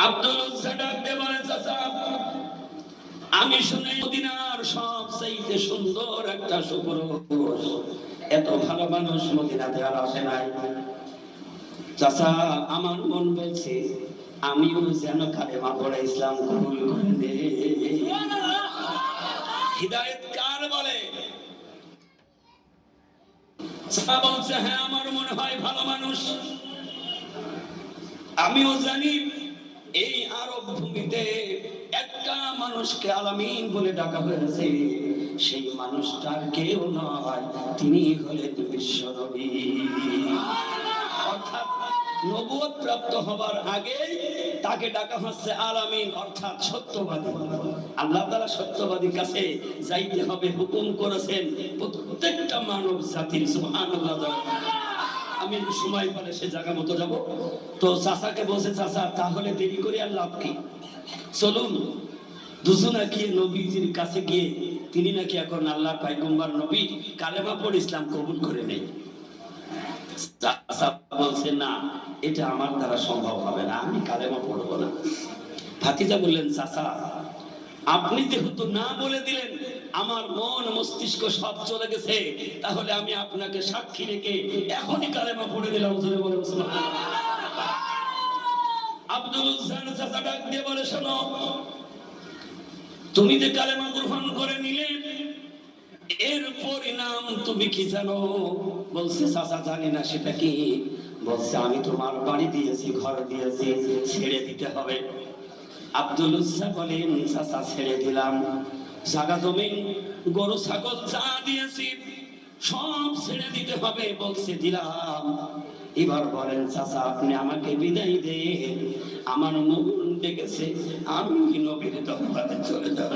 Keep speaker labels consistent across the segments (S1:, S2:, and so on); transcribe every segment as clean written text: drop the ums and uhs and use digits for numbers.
S1: আব্দুল উজ্জা ডাক দিয়ে বলেন, চাচা আমি শুনে মদিনার সবচাইতে সুন্দর একটা সুপুরুষ, এত ভালো মানুষ মদিনাতে আর আসে নাই। চাচা আমার মন বলছে আমিও যেন কালেমা পড়ে ইসলাম কবুল করে নেই। হিদায়াত কার বলে? চাচা বলছে হ্যাঁ আমার মনে হয় ভালো মানুষ। আমিও জানি এই আরব ভূমিতে একটা মানুষকে আলামিন বলে ডাকা হয়েছে, সেই মানুষটার কেউ নয়, তিনি হলেন বিশ্ব নবী। অর্থাৎ নবুয়ত প্রাপ্ত হবার আগে তাকে ডাকা হচ্ছে আলামিন, অর্থাৎ সত্যবাদী। আল্লাহ তাআলা সত্যবাদীর কাছে যাইতে হবে, হুকুম করেছেন প্রত্যেকটা মানব জাতির। সুবহানাল্লাহ। আমি সময় পেলে সে জায়গা মতো যাব। তো চাচাকে বলছে, চাচা তাহলে দেরি করে আর লাভ কি, চলুন দুজনা গিয়ে নবীজির কাছে গিয়ে, তিনি নাকি এখন আল্লাহর পয়গম্বর নবী, কালেমা পড়ে ইসলাম কবুল করে নেই। চাচা বলছে না, এটা আমার দ্বারা সম্ভব হবে না, আমি কালেমা পড়বো না। ভাতিজা বললেন, চাচা আপনি যেহেতু না বলে দিলেন, আমার মন মস্তিষ্ক সব চলে গেছে, তাহলে আমি আপনাকে সাক্ষী রেখে এখনই কালেমা পড়ে দিলাম। আব্দুল উজ্জান চাচা ডাক দিয়ে বলে, শোনো তুমি যে কালেমা গ্রহণ করে নিলে এর পরিণাম তুমি কি জানো? বলছে চাচা জানি না। সেটা কি? বলছে আমি তোমার বাড়ি দিয়েছি, ঘর দিয়েছি, ছেড়ে দিতে হবে। আব্দুল উজ্জা বলেন, চাচা ছেড়ে দিলাম, জায়গা জমি গরু ছাগল যা দিয়েছি সব ছেড়ে দিতে হবে। বলছে দিলাম। এবার বলেন চাচা আপনি আমাকে বিদায় দেন, আমার মন ডেকেছে, আমি নবীর দরবারে চলে যাব।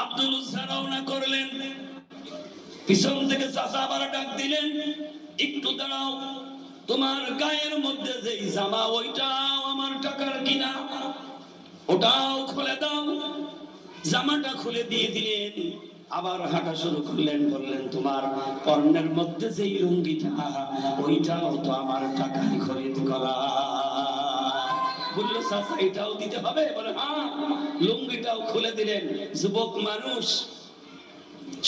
S1: আব্দুল উজ্জা রওনা করলেন। পিছন থেকে চাচা আবার ডাক দিলেন, একটু দাঁড়াও, তোমার গায়ের মধ্যে যে জামা ওইটাও আমার টাকার কিনা, ওটাও খুলে দাও। জামাটা খুলে দিয়ে দিলেন, আবার হাঁটা শুরু করলেন। বললেন তোমার পরনের মধ্যে যে লুঙ্গিটা, ওইটাও তো আমার টাকায় খরিদ করা। বললো চাচা এটাও দিতে হবে? বলে হ্যাঁ। লুঙ্গিটাও খুলে দিলেন। যুবক মানুষ,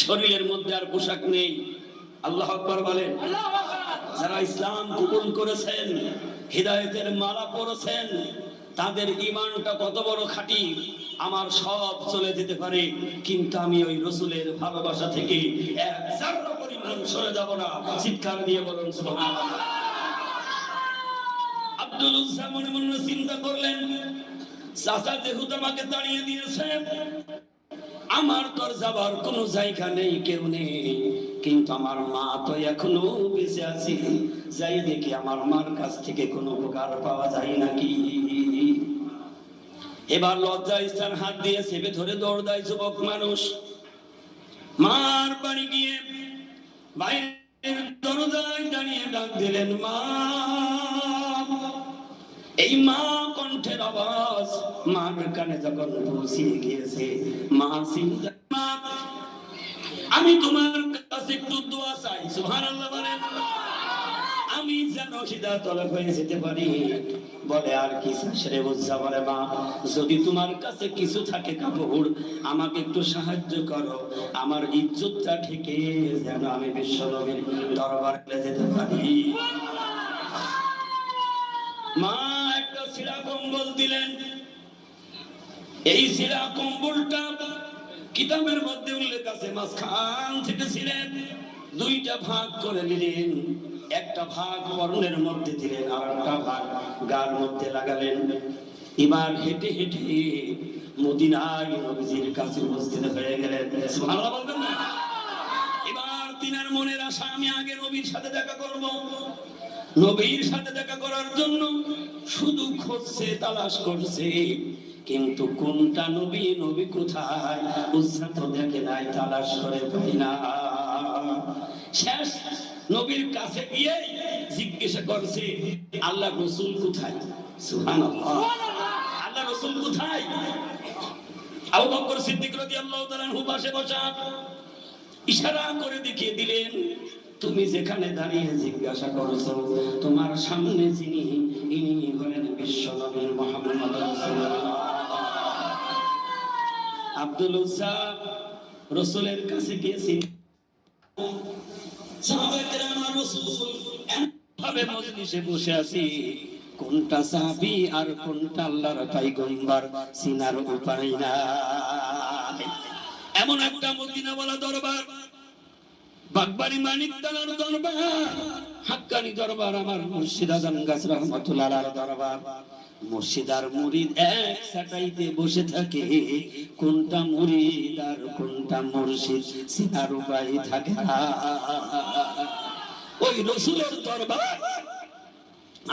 S1: শরীরের মধ্যে আর পোশাক নেই। আল্লাহু আকবার বলেন। যারা ইসলাম কবুল করেছেন, হিদায়াতের মালা পরেছেন, তাদের ঈমানটা কত বড় খাঁটি। আমার সব চলে যেতে পারে, কিন্তু আমি ওই রাসূলের ভালোবাসা থেকে এক যারা পরিমাণ সরে যাব না। চিৎকার দিয়ে বলুন সুবহানাল্লাহ। আব্দুল উজ্জা মনে মনে চিন্তা করলেন, চাচা যেহেতু আমাকে তাড়িয়ে দিয়েছে, আমার তোর যাবার কোনো জায়গা নেই, কেউ নেই, কিন্তু আমার মা তো এখনো বেঁচে আছে, যাই দেখি আমার মার কাছ থেকে কোনো উপকার পাওয়া যায় নাকি। এবার লজ্জা স্থান হাত দিয়ে চেপে ধরে দৌড় দেয় যুবক মানুষ। মার বাড়ি গিয়ে বাইরের দরজায় দাঁড়িয়ে ডাক দিলেন, মা। এই মা কণ্ঠের আওয়াজ মার কানে যখন পৌঁছে গিয়েছে, মা চিন্তা, মা আমি তোমার কাছে একটু দোয়া চাই। সুবহানাল্লাহ বলেন। আমি যেন হিদায়াত তলব হয়ে যেতে পারি। বলে আর কি রে বুঝা? বলে মা যদি তোমার কাছে কিছু থাকে কাপড়, আমাকে একটু সাহায্য করো, আমার ইজ্জতটা ঢেকে যেন আমি বিশ্ব নবীর দরবারে যেতে পারি। মা একটা ছিঁড়া কম্বল দিলেন। এই ছিঁড়া কম্বলটা কিতাবের মধ্যে উল্লেখ আছে, মাঝখান থেকে ছিঁড়েন দুইটা ভাগ করে নিলেন। একটা ভাগ পরনের মধ্যে দিলেন, আর একটা ভাগ গার মধ্যে লাগালেন। এবার হেঁটে হেঁটে মদিনায় নবীজির কাছে উপস্থিত হয়ে গেলেন। সুবহানাল্লাহ বলবেন না? এবার তিনার মনের আশা, আমি আগে নবীর সাথে দেখা করব। নবীর সাথে দেখা করার জন্য শুধু খুঁজছে, তালাশ করছে, কিন্তু কোনটা নবী, নবী কোথায় উজ্জা তো দেখে নাই, তালাশ করে পাই না। শেষ নবীর কাছে গিয়ে জিজ্ঞাসা করছে, আল্লাহ রাসূল কোথায়? সুবহানাল্লাহ। আল্লাহ রাসূল কোথায়? আবু বকর সিদ্দিক রাদিয়াল্লাহু তাআলা আনহু পাশে বসা, ইশারা করে দেখিয়ে দিলেন, তুমি যেখানে দাঁড়িয়ে জিজ্ঞাসা করছো, তোমার সামনে যিনি, ইনি হলেন বিশ্বনবী মুহাম্মদ রাসূলুল্লাহ। আব্দুল উজ্জা রাসূলের কাছে গিয়েছেন। সাহাবায়ে কেরাম রাসূল ভাবে মজলিসে বসে আছি, কোনটা সাহাবী আর কোনটা আল্লাহর পয়গম্বর চিনার উপায় নাই। এমন একটা মদিনাওয়ালা দরবার, বাগবাড়ি মানিকতলার দরবার, হাক্কানি দরবার, আমার মুর্শিদ আজম গাছ রহমাতুল্লাহ আলাইহির দরবার। মুর্শিদার মুরিদ এক সাটাইতে বসে থাকে, কোনটা মুরিদ আর কোনটা মুর্শিদ চিনার উপায় থাকে না। ওই রাসূলের দরবার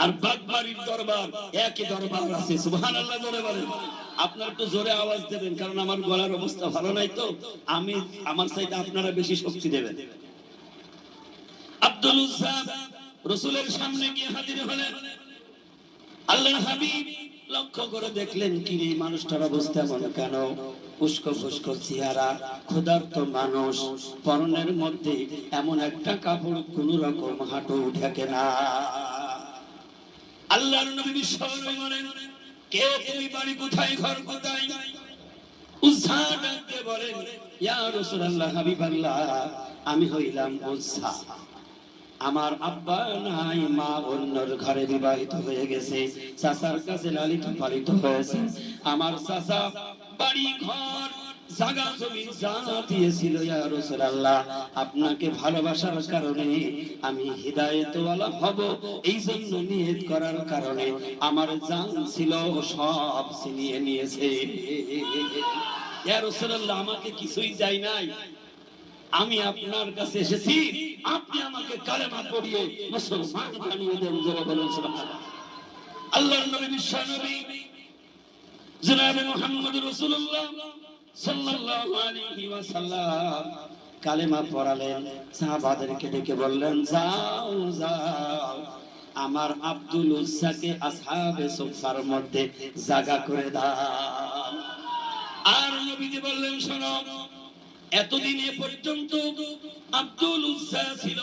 S1: আর বাগবাড়ির দরবার একই দরবার আছে। সুবহানাল্লাহ জোরে বলেন। আপনারা একটু জোরে আওয়াজ দেবেন, কারণ আমার গলার অবস্থা ভালো নাই তো। আমি আমার চাইতে আপনারা বেশি শক্তি দেবেন। আব্দুল উজ্জা রাসূলের সামনে গিয়ে হাজির হলেন। আল্লাহর হাবিব লক্ষ্য করে দেখলেন, কি রে মানুষটার অবস্থা এমন কেন? উস্কো খুস্কো চেহারা, ক্ষুধার্ত মানুষ, পরনের মধ্যে এমন একটা কাপড় কোন রকম হাঁটু ঢেকে না। আল্লাহর নবী বিশ্বনবী বলেন, কে তুমি, বাড়ি কোথায়, ঘর কোথায়? উজ্জা ডাকতে বলেন, ইয়া রাসূলুল্লাহ, হাবিবাল্লাহ, আমি হইলাম উজ্জা। আমার আব্বা নাই, মা অন্যর ঘরে বিবাহিত হয়ে গেছে, চাচার কাছে লালিত পালিত হয়েছে। আমার চাচা বাড়ি ঘর জায়গা জমি যা দিয়েছিল, ইয়া রাসূলুল্লাহ, আপনাকে ভালোবাসার কারণে আমি হিদায়াতওয়ালা হব, এই জন্য নিয়ত করার কারণে আমার জান ছিল সব ছিনিয়ে নিয়েছে। ইয়া রাসূলুল্লাহ, আমাকে কিছুই দেয় নাই, আমি আপনার কাছে এসেছি, আপনি আমাকে কালেমা পড়িয়ে মুসলমান বানিয়ে দেন। জোরে বলেন সুবহানাল্লাহ। আল্লাহর নবী বিশ্বনবী জনাবে মুহাম্মদ রাসূলুল্লাহ সাল্লাল্লাহু আলাইহি ওয়াসাল্লাম কালেমা পড়ালেন। সাহাবাদেরকে ডেকে বললেন, যাও যাও, আমার আব্দুল উজ্জাকে আসহাবে সুফার মধ্যে জায়গা করে দাও। আর নবীজি বললেন, শোনো, এতদিন এ পর্যন্ত আব্দুল উজ্জা ছিল,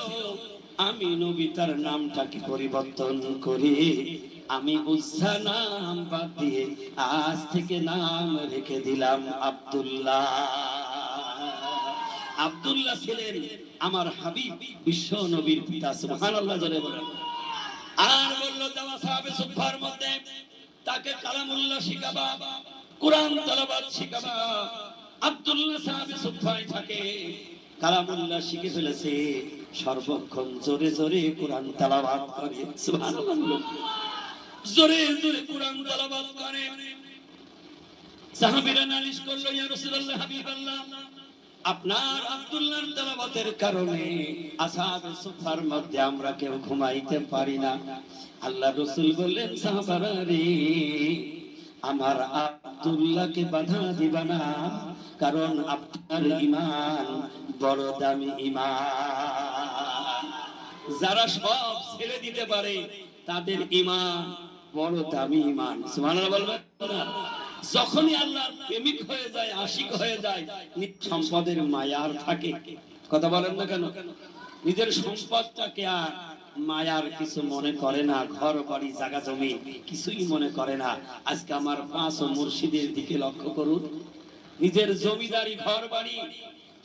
S1: আমি নবী তার নামটাকে পরিবর্তন করে আমি উজ্জা নাম বাদ দিয়ে আজ থেকে নাম রেখে দিলাম আব্দুল্লাহ। আব্দুল্লাহ ছিলেন আমার হাবিব বিশ্ব নবীর পিতা। সুবহানাল্লাহ জোরে বলেন। আর বলল, যাওয়া সাহাবে সুফার মধ্যে তাকে কালামুল্লাহ শিখাবা, কোরআন তেলাওয়াত শিখাবা। আব্দুল্লাহ সাহাবে সুফায় থাকে, কালামুল্লাহ শিখে ফেলেছে, সর্বক্ষণ জোরে জোরে কোরআন তেলাওয়াত করে। সুবহানাল্লাহ, জোরে জোরে কোরআন তেলাওয়াত করে। সাহাবীরা নালিশ করলো, ইয়া রাসূলুল্লাহ, হাবিবাল্লাহ, আপনার আব্দুল্লাহর তেলাওয়াতের কারণে আসহাবে সুফার মধ্যে আমরা কেউ ঘুমাইতে পারি না। আল্লাহ রাসূল বললেন, সাহাবারা রে, আমার আব্দুল্লাহকে বাধা দিবা না, কারণ আপনার ঈমান বড় দামি ঈমান। যারা সব ছেড়ে দিতে পারে তাদের ঈমান বড় দামি ঈমান। সুবহানাল্লাহ বলবেন না? যখনই আল্লাহর প্রেমিক হয়ে যায়, আশিক হয়ে যায়, সম্পদের মায়ার থাকে। কথা বলেন না কেন? নিজের সম্পদটাকে আর মায়ার কিছু মনে করে না, ঘর বাড়ি জায়গা জমি কিছুই মনে করে না। আজকে আমার পাঁচ ও মুর্শিদের দিকে লক্ষ্য করুন, নিজের জমিদারি ঘর বাড়ি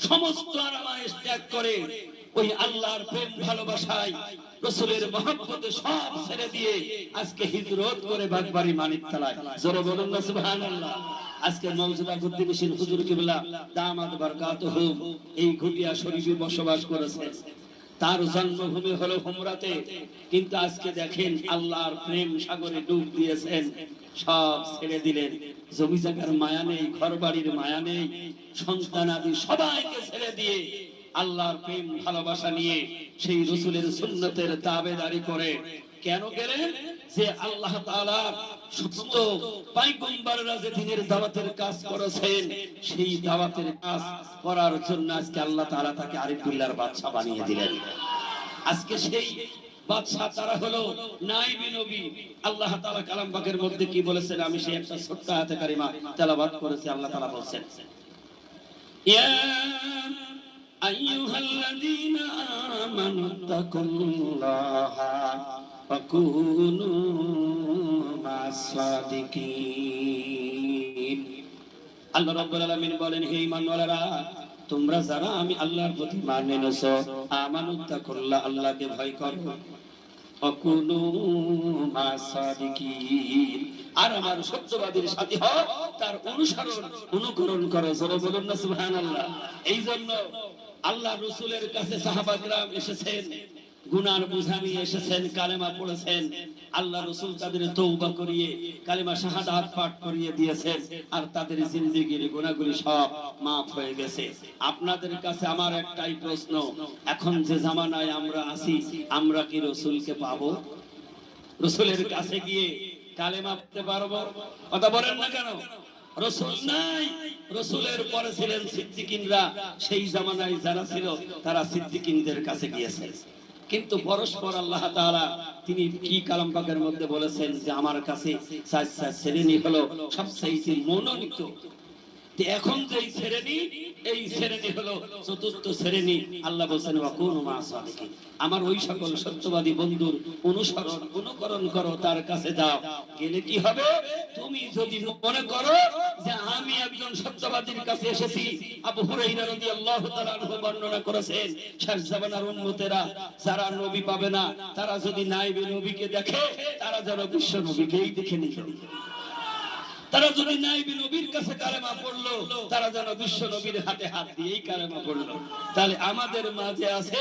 S1: সমস্ত আরামায়েশ ত্যাগ করে ওই আল্লাহর প্রেম ভালোবাসায় রাসূলের মহব্বতে সব ছেড়ে দিয়ে আজকে হিজরত করে বাগবাড়ি মানিকতলায়। জোরে বলুন না সুবহানাল্লাহ। আজকে মওজুদা কুদ্দুসিন হুজুর কিবলা দামাত বারকাতুহু এই ঘটিয়া শরীফে বসবাস করেছেন। তার জন্মভূমি হলো হুমরাতে, কিন্তু আজকে দেখেন আল্লাহর প্রেম সাগরে ডুব দিয়েছেন, সব ছেড়ে দিলেন। জমি জায়গার মায়া নেই, ঘর বাড়ির মায়া নেই, সন্তানাদি সবাইকে ছেড়ে দিয়ে আল্লাহর প্রেম ভালোবাসা নিয়ে সেই রাসূলের সুন্নতের তাবেদারি করে কেন গেলেন? যে আল্লাহ তাআলা সমস্ত পয়গম্বররা যে দ্বীনের দাওয়াতের কাজ করেছেন, সেই দাওয়াতের কাজ করার জন্য আজকে আল্লাহ তাআলা তাকে আরিফুল্লাহর বাদশা বানিয়ে দিলেন। আজকে সেই বাদশা তারা হলো নাইবি নবী। আল্লাহ তাআলা কালাম পাকের মধ্যে কি বলেছেন, আমি সেই একটা ছোট্ট আয়াতে কারিমা তেলাওয়াত করেছি। আল্লাহ তাআলা বলেন, ইয়া আইয়ুহাল্লাযীনা আমানুত্তাকুল্লাহা ওয়া কুনু মা'আস সাদিকিন। আল্লাহ রাব্বুল আলামিন বলেন, হে ঈমানওয়ালারা, তোমরা যারা আমি আল্লাহর প্রতি ঈমান এনেছো, আমানুত্তাকুল্লাহ, আল্লাহকে ভয় করো, অকুনু মা'আস সাদিকিন, আর আমার সত্যবাদীর সাথী হও, তার অনুসরণ অনুকরণ করো। জোরে বলুন না সুবহানাল্লাহ। এই জন্য আল্লাহ রাসূলের কাছে সাহাবা কিরাম এসেছেন, গুনার বোঝা নিয়ে এসেছেন, কালেমা পড়েছেন, আল্লাহ রাসূল তাদের তওবা করিয়ে কালেমা শাহাদাত পাঠ করিয়ে দিয়েছেন, আর তাদের জিন্দেগীর গুনাহগুলি সব মাফ হয়ে গেছে। আপনাদের কাছে আমার একটাই প্রশ্ন, এখন যে জামানায় আমরা আছি, আমরা কি রাসূলকে পাবো? রাসূলের কাছে গিয়ে কালেমা পড়তে পারবো? কথা বলেন না কেন? রাসূল নাই, রাসূলের পরে ছিলেন সিদ্দিকিনরা। সেই জামানায় যারা ছিল তারা সিদ্দিকিনদের কাছে গিয়েছে। কিন্তু পরস্পর আল্লাহ তাআলা তিনি কি কালাম পাকের মধ্যে বলেছেন যে আমার কাছে চার শ্রেণী হলো সবচেয়ে মনোনীত। এখন যে শ্রেণী, এই শ্রেণী হলো চতুর্থ শ্রেণী। আল্লাহ বলেন, ওয়াকুনু মা'আস সাদিকিন, আমার ওই সকল সত্যবাদী বন্ধুর অনুসরণ অনুকরণ করো, তার কাছে যাও। গেলে কি হবে? তুমি যদি মনে করো যে আমি একজন সত্যবাদীর কাছে এসেছি, আবু হুরায়রা রাদিয়াল্লাহু তাআলা আনহু বর্ণনা করেছেন, শেষ জামানার উম্মতেরা যারা নবী পাবে না, তারা যদি নাইবে নবীকে দেখে, তারা যেন বিশ্ব নবীকেই দেখে নিল। তারা যদি নাইবে নবীর কাছে কালেমা পড়লো, তারা যেন বিশ্ব নবীর হাতে হাত দিয়েই কালেমা পড়লো। তাহলে আমাদের মাঝে আছে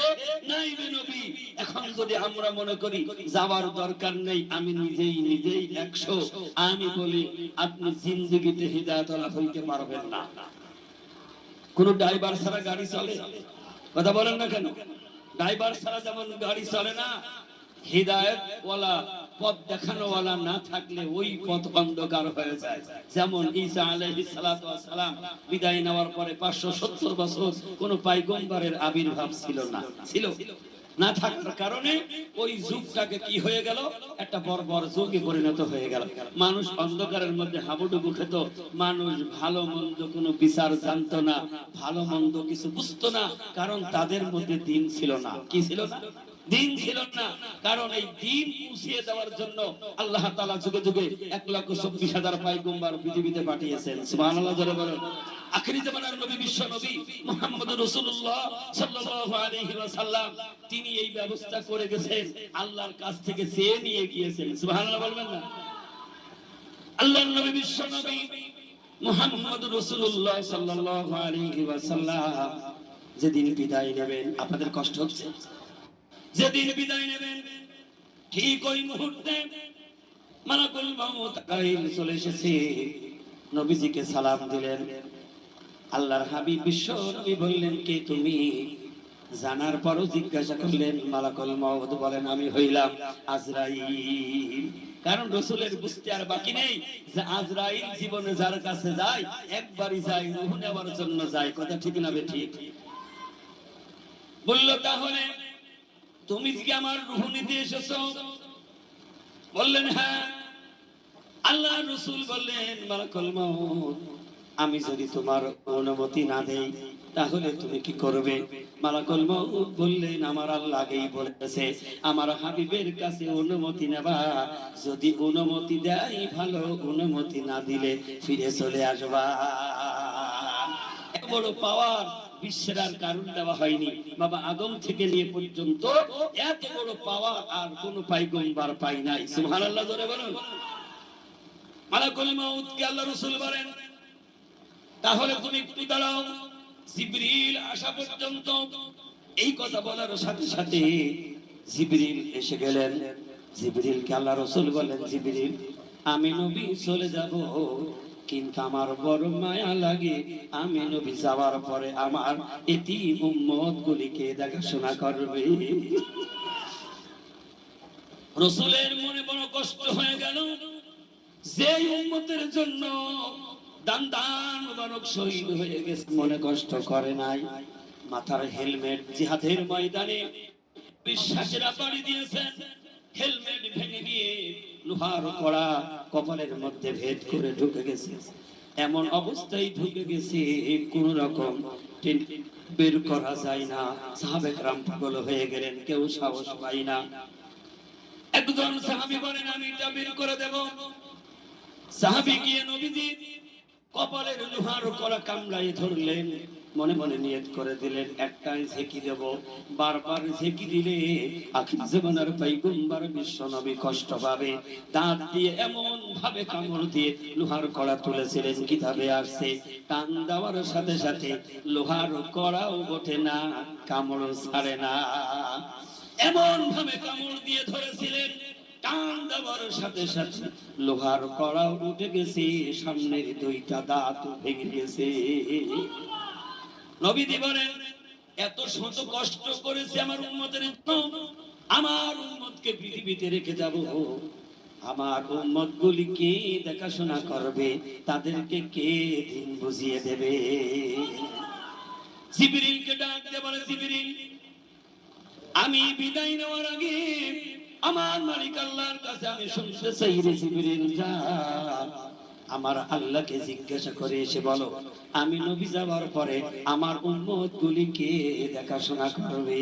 S1: নাইবে নবী। এখন যদি আমরা মনে করি যাবার দরকার নেই, আমি নিজেই 100, আমি বলি আপনি জিন্দেগিতে হিদায়াতওয়ালা হইতে পারবেন না। কোন ড্রাইভার ছাড়া গাড়ি চলে? কথা বলেন না কেন? ড্রাইভার ছাড়া যেমন গাড়ি চলে না, হিদায়াতওয়ালা পথ দেখানোওয়ালা না থাকলে ওই পথ অন্ধকার হয়ে যায়। যেমন ঈসা আলাইহিস সালাতু ওয়াস সালাম বিদায় নেওয়ার পরে 570 বছর কোন পয়গম্বরের আবির্ভাব ছিল না। ছিল না থাকার কারণে ওই যুগটাকে কি হয়ে গেল? একটা বর্বর যুগে পরিণত হয়ে গেল। মানুষ অন্ধকারের মধ্যে হাবুডুবু খেত। মানুষ ভালো মন্দ কোনো বিচার জানতো না, ভালো মন্দ কিছু বুঝতো না, কারণ তাদের মধ্যে দিন ছিল না। কি ছিল না? দিন ছিল না। কারণ এই দিন পৌঁছিয়ে দেওয়ার জন্য আল্লাহ তাআলা যুগে যুগে 1,24,000 পয়গম্বর পৃথিবীতে পাঠিয়েছেন। সুবহানাল্লাহ জোরে বলেন। আখিরি জামানার নবী, বিশ্ব নবী মুহাম্মদুর রাসূলুল্লাহ সাল্লাল্লাহু আলাইহি ওয়াসাল্লাম, তিনি এই ব্যবস্থা করে গেছেন, আল্লাহর কাছ থেকে চেয়ে নিয়ে গিয়েছেন। সুবহানাল্লাহ বলবেন না? আল্লাহর নবী, বিশ্ব নবী মুহাম্মদুর রাসূলুল্লাহ সাল্লাল্লাহু আলাইহি ওয়াসাল্লাম যেদিন বিদায় নেবেন, আপনাদের কষ্ট হচ্ছে? যেদিন বিদায় নেবেন, ঠিক ওই মুহূর্তে মালাকুল মউত আলাইহিস চলে এসেছে, নবীজিকে সালাম দিলেন। আল্লাহর হাবিব বিশ্ব নবী বললেন, কে তুমি? জানার পরও জিজ্ঞাসা করলেন। মালাকুল মউত বলেন, আমি হইলাম আজরাইল। কারণ রাসূলের বুঝতে আর বাকি নেই যে আজরাইল জীবনে যার কাছে যায়, একবারই যায়, রূহ নেওয়ার জন্য যায়। কথা ঠিক না ঠিক? বলল, তাহলে তুমি কি আমার রূহ নিতে এসেছো? বললেন, হ্যাঁ। আল্লাহ রাসূল বললেন, মালাকুল মউত, আমি যদি তোমার অনুমতি না দেই তাহলে তুমি কি করবে? মালাকুল মউত বললেন, আমার আল্লাহ আগেই বলেছে আমার হাবিবের কাছে অনুমতি নেবা, যদি অনুমতি দেয় ভালো, অনুমতি না দিলে ফিরে চলে আসবা। এত বড় পাওয়ার বিশ্বের আর কারণ দেওয়া হয়নি। বাবা আদম থেকে নিয়ে পর্যন্ত এত বড় পাওয়ার আর কোন পয়গম্বর পাই নাই। সুবহানাল্লাহ জোরে বলুন। মালাকুল মউত কে আল্লাহ রাসূল বলেন, তাহলে তুমি একটু দাঁড়াও, জিবরিল আসা পর্যন্ত। এই কথা বলার সাথে সাথে জিবরিল এসে গেলেন। জিবরিলকে আল্লাহ রাসূল বলেন, জিবরিল, আমি নবী চলে যাব, কিন্তু আমার বড় মায়া লাগে, আমি নবী যাওয়ার পরে আমার এতিম উম্মত গুলিকে দেখাশোনা করবে। রাসূলের মনে বড় কষ্ট হয়ে গেল, যে উম্মতের জন্য দান মুবারক শহীদ হয়ে গেছে, মনে কষ্ট করে নাই। মাথার হেলমেট জিহাদের ময়দানে বিশ্বাসেরা পাড়ি দিয়েছেন, হেলমেট ভেঙে গিয়ে লোহার কড়া কপালের মধ্যে ভেদ করে ঢুকে গেছে। এমন অবস্থায় ঢুকে গেছে, কোন রকম বের করা যায় না। সাহাবে کرام পাগল হয়ে গেলেন, কেউ সাহস পায় না। একজন সাহাবী বলেন, আমি এটা বের করে দেব। সাহাবী গিয়ে নবীজি কপালের লোহার কড়া কামড়াই ধরলেন, মনে মনে নিয়ত করে দিলেন একটাই ঝেঁকি দেব, বারবার ঝেঁকি দিলে আখির জামানার পয়গম্বর বিশ্ব নবী কষ্ট পাবে। দাঁত দিয়ে এমন ভাবে কামড় দিয়ে লোহার কড়া তুলেছিলেন, কিতাবে আসছে টান দেওয়ার সাথে সাথে লোহার কড়াও ওঠে না, কামড় ছাড়ে না। এমন ভাবে কামড় দিয়ে ধরেছিলেন, টান দেওয়ার সাথে সাথে লোহার কড়াও উঠে গেছে, সামনের দুইটা দাঁত ভেঙে গেছে। নবীজি বলেন এত শত কষ্ট করেছে আমার উম্মতের জন্য, আমার উম্মতকে পৃথিবীতে রেখে যাব, আমার উম্মত গুলি কে দেখাশোনা করবে, তাদেরকে কে দিন বুঝিয়ে দেবে? জিবরিলকে ডাক দিয়ে বলে, জিবরিল আমি বিদায় নেওয়ার আগে আমার মালিক আল্লাহর কাছে আমি শুনতে চাই রে জিবরিল, যা আমার আল্লাহকে জিজ্ঞাসা করে এসে বলো আমি নবী যাওয়ার পরে আমার উম্মত গুলিকে দেখাশোনা করবে।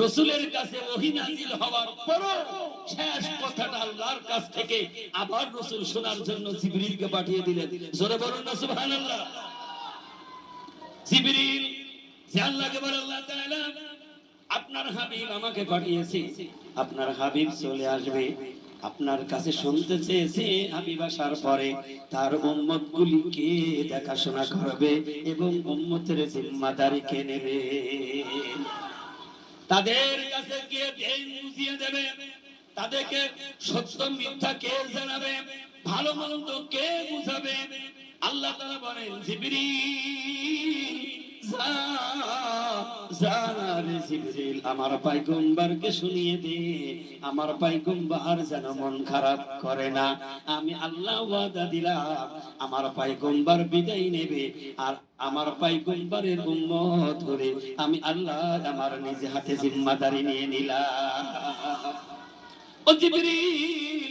S1: রাসূলের কাছে ওহী নাযিল হওয়ার পরও শেষ কথাটা আল্লাহর কাছ থেকে আবার রাসূল শোনার জন্য জিবরিলকে পাঠিয়ে দিলেন। জোরে বলুন না সুবহানাল্লাহ। জিবরিল যে আল্লাহকে বলে, আল্লাহ তাআলা আপনার হাবিব আমাকে পাঠিয়েছে, আপনার হাবিব চলে আসবে, আপনার কাছে শুনতে চেয়েছে হাবিব আসার পরে তার উম্মত গুলিকে দেখাশোনা করবে এবং উম্মতের জিম্মাদারি কে নেবে, তাদের কাছে কে দিন বুঝিয়ে দেবে, তাদেরকে সত্য মিথ্যা কে জানাবে, ভালো মন্দ কে বুঝাবে। আল্লাহ তাআলা বলেন জিবরিল জিবরিল আমার পয়গম্বরকে শুনিয়ে দে, আমার পয়গম্বর যেন মন খারাপ করে না। আমি আল্লাহ ওয়াদা দিলাম আমার পয়গম্বর বিদায় নেবে, আর আমার পয়গম্বরের উম্মত হলে আমি আল্লাহ আমার নিজে হাতে জিম্মাদারি নিয়ে নিলাম। ও জিবরিল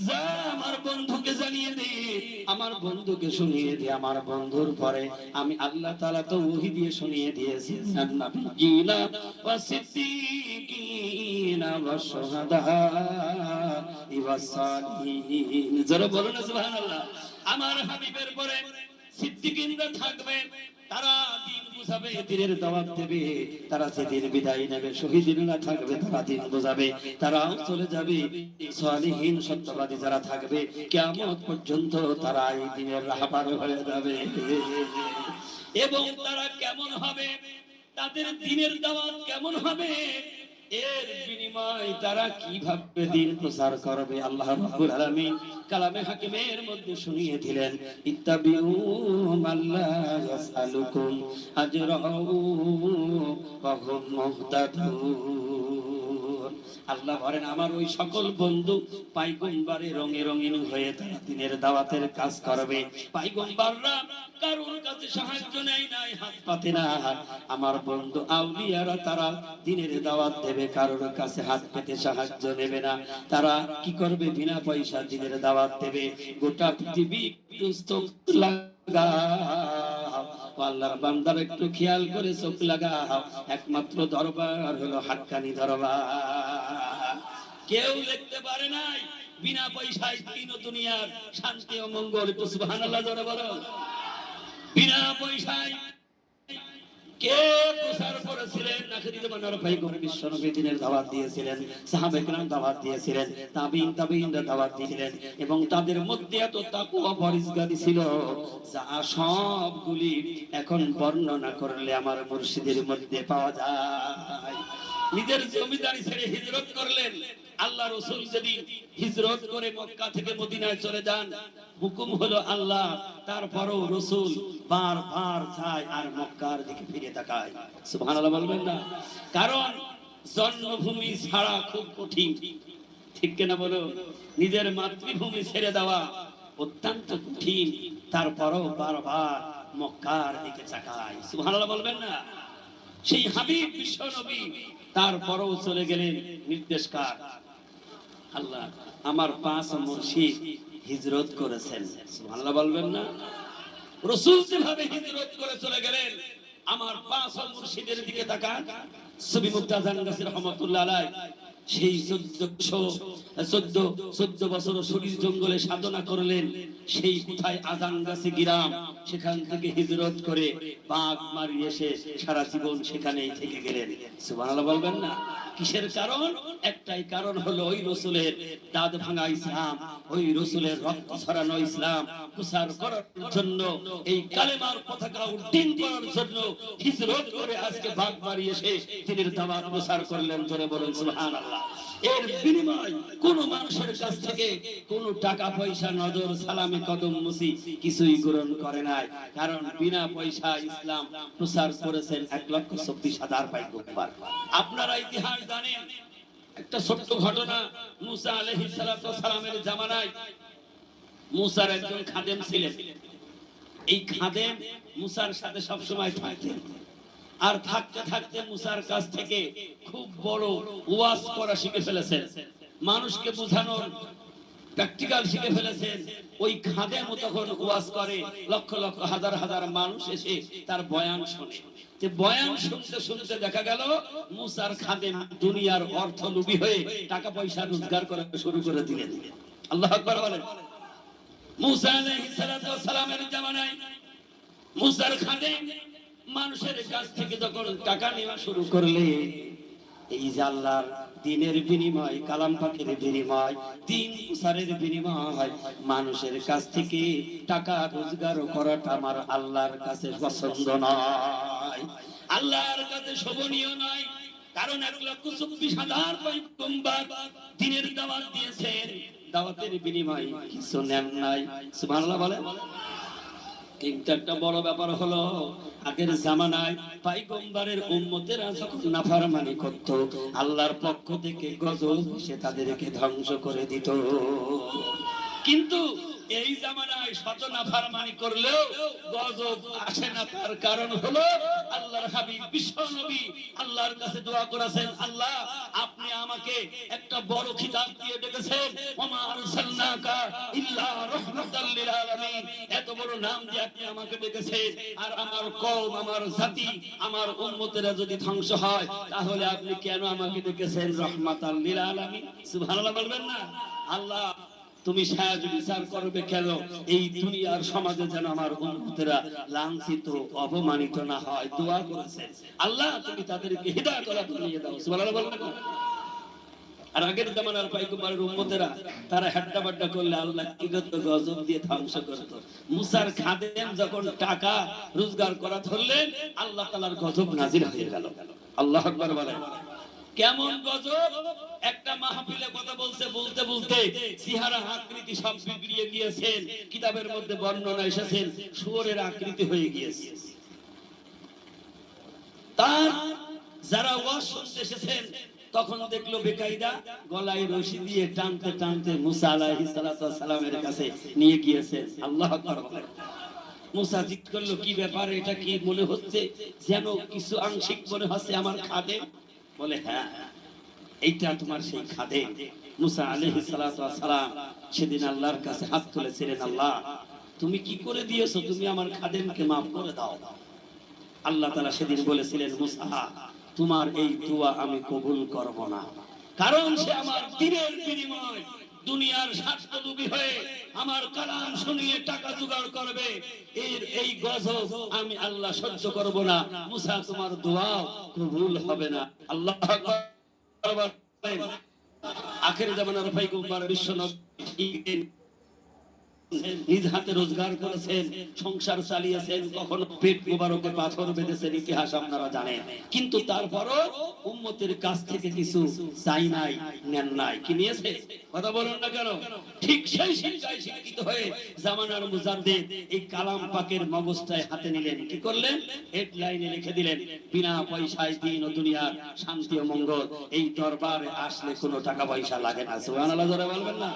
S1: যা আমার বন্ধুকে জানিয়ে দে, আমার বন্ধুকে শুনিয়ে দে, আমার বন্ধুর পরে আমি আল্লাহ তাআলা তো ওহী দিয়ে শুনিয়ে দিয়েছি নবিয়্যিনা ওয়া সিদ্দীকিনা ওয়া শুহাদা ওয়া সালিহিন। যারা বলেন সুবহানাল্লাহ। আমার হাবিবের পরে সিদ্দীকিনরা থাকবে, তারা দিন বুঝাবে, দিনের দাওয়াত দেবে, তারা সেদিন বিদায় নেবে। শহীদিনরা থাকবে, তারা দিন বুঝাবে, তারাও চলে যাবে। সালিহিন সত্যবাদী যারা থাকবে কিয়ামত পর্যন্ত তারা এই দিনের রাহবার হয়ে যাবে। এবং তারা কেমন হবে, তাদের দিনের দাওয়াত কেমন হবে, এর বিনিময় তারা কিভাবে দিন প্রচার করবে, আল্লাহ রাব্বুল আলামিন কালামে হাকিমের মধ্যে শুনিয়ে দিলেন ইত্তাবিউ মাল্লা ইয়াসআলুকুম আজরাহু ওয়া হুম মুহতাদুন। আল্লাহ বলেন আমার ওই সকল বন্ধু পয়গম্বরে রঙে রঙিন হয়ে তারা দিনের দাওয়াতের কাজ করবে। পয়গম্বররা কারোর কাছে সাহায্য নেয় নাই, হাত পাতে না। আমার বন্ধু আউলিয়ারা তারা দিনের দাওয়াত দেবে, কারোর কাছে হাত পেতে সাহায্য নেবে না। তারা কি করবে, বিনা পয়সা দিনের দাওয়াত দেবে। গোটা পৃথিবী চোখ লাগাও, আল্লাহর বান্দার একটু খেয়াল করে চোখ লাগাও, একমাত্র দরবার হলো হাক্কানি দরবার। কেউ লিখতে পারে নাই বিনা পয়সায় দিন ও দুনিয়ার শান্তি ও মঙ্গল। একটু সুবহানাল্লাহ জোরে বলো। বিনা পয়সায় কে প্রচার করেছিলেন? আখিরি জামানার পয়গম্বর বিশ্ব নবী দিনের দাওয়াত দিয়েছিলেন, সাহাবায়ে কেরাম দাওয়াত দিয়েছিলেন, তাবিঈনরা দাওয়াত দিয়েছিলেন, এবং তাদের মধ্যে এত তাকওয়া পরহেজগারি ছিল যা সবগুলি এখন বর্ণনা করলে আমার মুর্শিদের মধ্যে পাওয়া যায়। নিজের জমিদারি ছেড়ে হিজরত করলেন। আল্লাহ রাসূল যেদিন হিজরত করে মক্কা থেকে মদিনায় চলে যান, হুকুম হলো আল্লাহ, তারপরও রাসূল বারবার যায় আর মক্কার দিকে ফিরে তাকায়। সুবহানাল্লাহ বলবেন না? কারণ জন্মভূমি ছাড়া খুব কঠিন, ঠিক কিনা বলো? নিজের মাতৃভূমি ছেড়ে দেওয়া অত্যন্ত কঠিন, তারপরও বারবার মক্কার দিকে তাকায়। সুবহানাল্লাহ বলবেন না? সেই হাবিব বিশ্ব নবী তারপরও চলে গেলেন। নির্দেশ কার? আল্লাহ। আমার পাঁচ মুর্শিদ হিজরত করেছেন। সুবহানাল্লাহ বলবেন না? রাসূল যেভাবে হিজরত করে চলে গেলেন, আমার পাঁচ মুর্শিদের দিকে তাকান। সুবি মুক্তাজান গাছী রাহমাতুল্লাহ আলাইহি সেই 14 বছর শরীর জঙ্গলে সাধনা করলেন, সেই কোথায় আজান গাছে গ্রাম, সেখান থেকে হিজরত করে বাঘ মারি এসে সারা জীবন সেখানেই থেকে গেলেন। সুবহানাল্লাহ বলবেন না? কিসের কারণ? একটাই কারণ হলো ওই রসুলের দাঁত ভাঙা ইসলাম, ওই রসুলের রক্ত ছড়ানো ইসলাম প্রচার করার জন্য, এই কালেমার পতাকা উড্ডীন করার জন্য হিজরত করে আজকে বাঘ মারি এসে দিনের দাওয়াত প্রচার করলেন। জোরে বলুন সুবহানাল্লাহ। এর বিনিময় কোন মানুষের কাছ থেকে কোন টাকা পয়সা, নজর, সালামি, কদম মুসি কিছুই গ্রহণ করে নাই, কারণ বিনা পয়সা ইসলাম প্রচার করেছেন 1,24,000 পয়গম্বর। আপনারা ইতিহাস জানেন, একটা ছোট্ট ঘটনা, মুসা আলাইহিস সালামের জামানায় মুসার একজন খাদেম ছিলেন। এই খাদেম মুসার সাথে সব সময় থাকতেন, আর থাকতে থাকতে মুসার কাছ থেকে খুব বড় ওয়াজ করা শিখে ফেলেছেন, মানুষকে বোঝানোর প্র্যাকটিক্যাল শিখে ফেলেছেন। ওই খাদেম তখন ওয়াজ করে, লক্ষ লক্ষ হাজার হাজার মানুষ এসে তার বয়ান শোনে। যে বয়ান শুনতে শুনতে দেখা গেল মুসার খাদেম দুনিয়ার অর্থ লোভী হয়ে টাকা পয়সা রোজগার করা শুরু করে দিলেন। আল্লাহু আকবার বলেন। মুসা আলাইহিস সালামের জামানায় মুসার খাদেম মানুষের কাছ থেকে যখন টাকা নেওয়া শুরু করলে, এই যে আল্লাহর দিনের বিনিময়, কালাম পাকের বিনিময়, দিন প্রচারের বিনিময়, মানুষের কাছ থেকে টাকা রোজগার করাটা আমার আল্লাহর কাছে পছন্দ নয়, আল্লাহর কাছে শোভনীয় নয়। কারণ 1,24,000 পয়গম্বর দিনের দাওয়াত দিয়েছেন, দাওয়াতের বিনিময় কিছু নেন নাই। সুবহানাল্লাহ বলেন। কিন্তু একটা বড় ব্যাপার হলো, আগের জামানায় পয়গম্বরের উম্মতেরা যখন নাফরমানি করত, আল্লাহর পক্ষ থেকে গজব এসে তাদেরকে ধ্বংস করে দিত। কিন্তু এই জামানায় শত নাফরমানি করলেও গজব আসে না। তার কারণ হলো আল্লাহর হাবিব বিশ্ব নবী আল্লাহর কাছে দোয়া করেছেন, আল্লাহ আপনি আমাকে একটা বড় খিতাব দিয়ে ডেকেছেন, ওমা আরসালনাকা ইল্লা রাহমাতাল লিল আলামিন, এত বড় নাম দিয়ে আপনি আমাকে ডেকেছেন, আর আমার কওম, আমার জাতি, আমার উম্মতেরা যদি ধ্বংস হয়, তাহলে আপনি কেন আমাকে ডেকেছেন রাহমাতাল লিল আলামিন? সুবহানাল্লাহ বলবেন না? আল্লাহ তুমি সাহায্য বিচার করবে কেন, এই দুনিয়ার সমাজে যেন আমার উম্মতেরা লাঞ্ছিত, অপমানিত না হয়। দোয়া করেছেন, আল্লাহ তুমি তাদেরকে হিদায়াত বানিয়ে দাও। সুবহানাল্লাহ বলবেন না? আর আগের জামানার পয়গম্বরের উম্মতেরা তারা হাড্ডা বাড্ডা করলে আল্লাহ কি করত? গজব দিয়ে ধ্বংস করত। মুসার খাদেম যখন টাকা রোজগার করা ধরলেন, আল্লাহ তাআলার গজব নাজিল হয়ে গেল। আল্লাহু আকবার বলেন। কেমন গজব? একটা মাহফিলে কথা বলতে বলতে চেহারা আকৃতি সব বিগড়িয়ে গিয়েছেন, কিতাবের মধ্যে বর্ণনা এসেছেন শুয়োরের আকৃতি হয়ে গিয়েছে। তার যারা ওয়াজ শুনতে এসেছেন তখন দেখলো বেকায়দা গলায় রশি দিয়ে টানতে টানতে মুসা আলাইহিস সালামের কাছে নিয়ে গিয়েছেন। আল্লাহু আকবার বলেন। মুসা জিজ্ঞেস করলো, কি ব্যাপার, এটা কি মনে হচ্ছে যেন কিছু আংশিক মনে হচ্ছে আমার খাদেম? বলে, হ্যাঁ এইটা তোমার সেই খাদেম। মুসা আলাইহিস সালাম সেদিন আল্লাহর কাছে হাত তুলেছিলেন, আল্লাহ তুমি কি করে দিয়েছো, তুমি আমার খাদেমকে মাফ করে দাও। আল্লাহ তাআলা সেদিন বলেছিলেন, মুসা তোমার এই দোয়া আমি কবুল করব না, কারণ সে আমার দিনের বিনিময় দুনিয়ার স্বার্থলোভী হয়ে আমার কালাম শুনিয়ে টাকা জোগাড় করবে, এই গজব আমি আল্লাহ সহ্য করব না। মুসা তোমার দোয়া কবুল হবে না। আল্লাহ আকবার। আখের জামানার পয়গম্বর বিশ্বনবী নিজ হাতে রোজগার করেছেন, সংসার চালিয়েছেন, কখনো পেট মোবারকে পাথর বেঁধেছেন, ইতিহাস আপনারা জানেন। কিন্তু তারপরও উম্মতের কাছ থেকে কিছু চাই নাই, নেন নাই। কি নিয়েছে? কথা বলুন না কেন? ঠিক সেই শিক্ষায় শিক্ষিত হয়ে জামানার মুজাদ্দিদ এই কালাম পাকের মগজটায় হাতে নিলেন। কি করলেন? হেডলাইনে লিখে দিলেন, বিনা পয়সায় দিন ও দুনিয়ার শান্তি ও মঙ্গল। এই দরবারে আসলে কোনো টাকা পয়সা লাগে না। সুবহানাল্লাহ জোরে বলবেন না?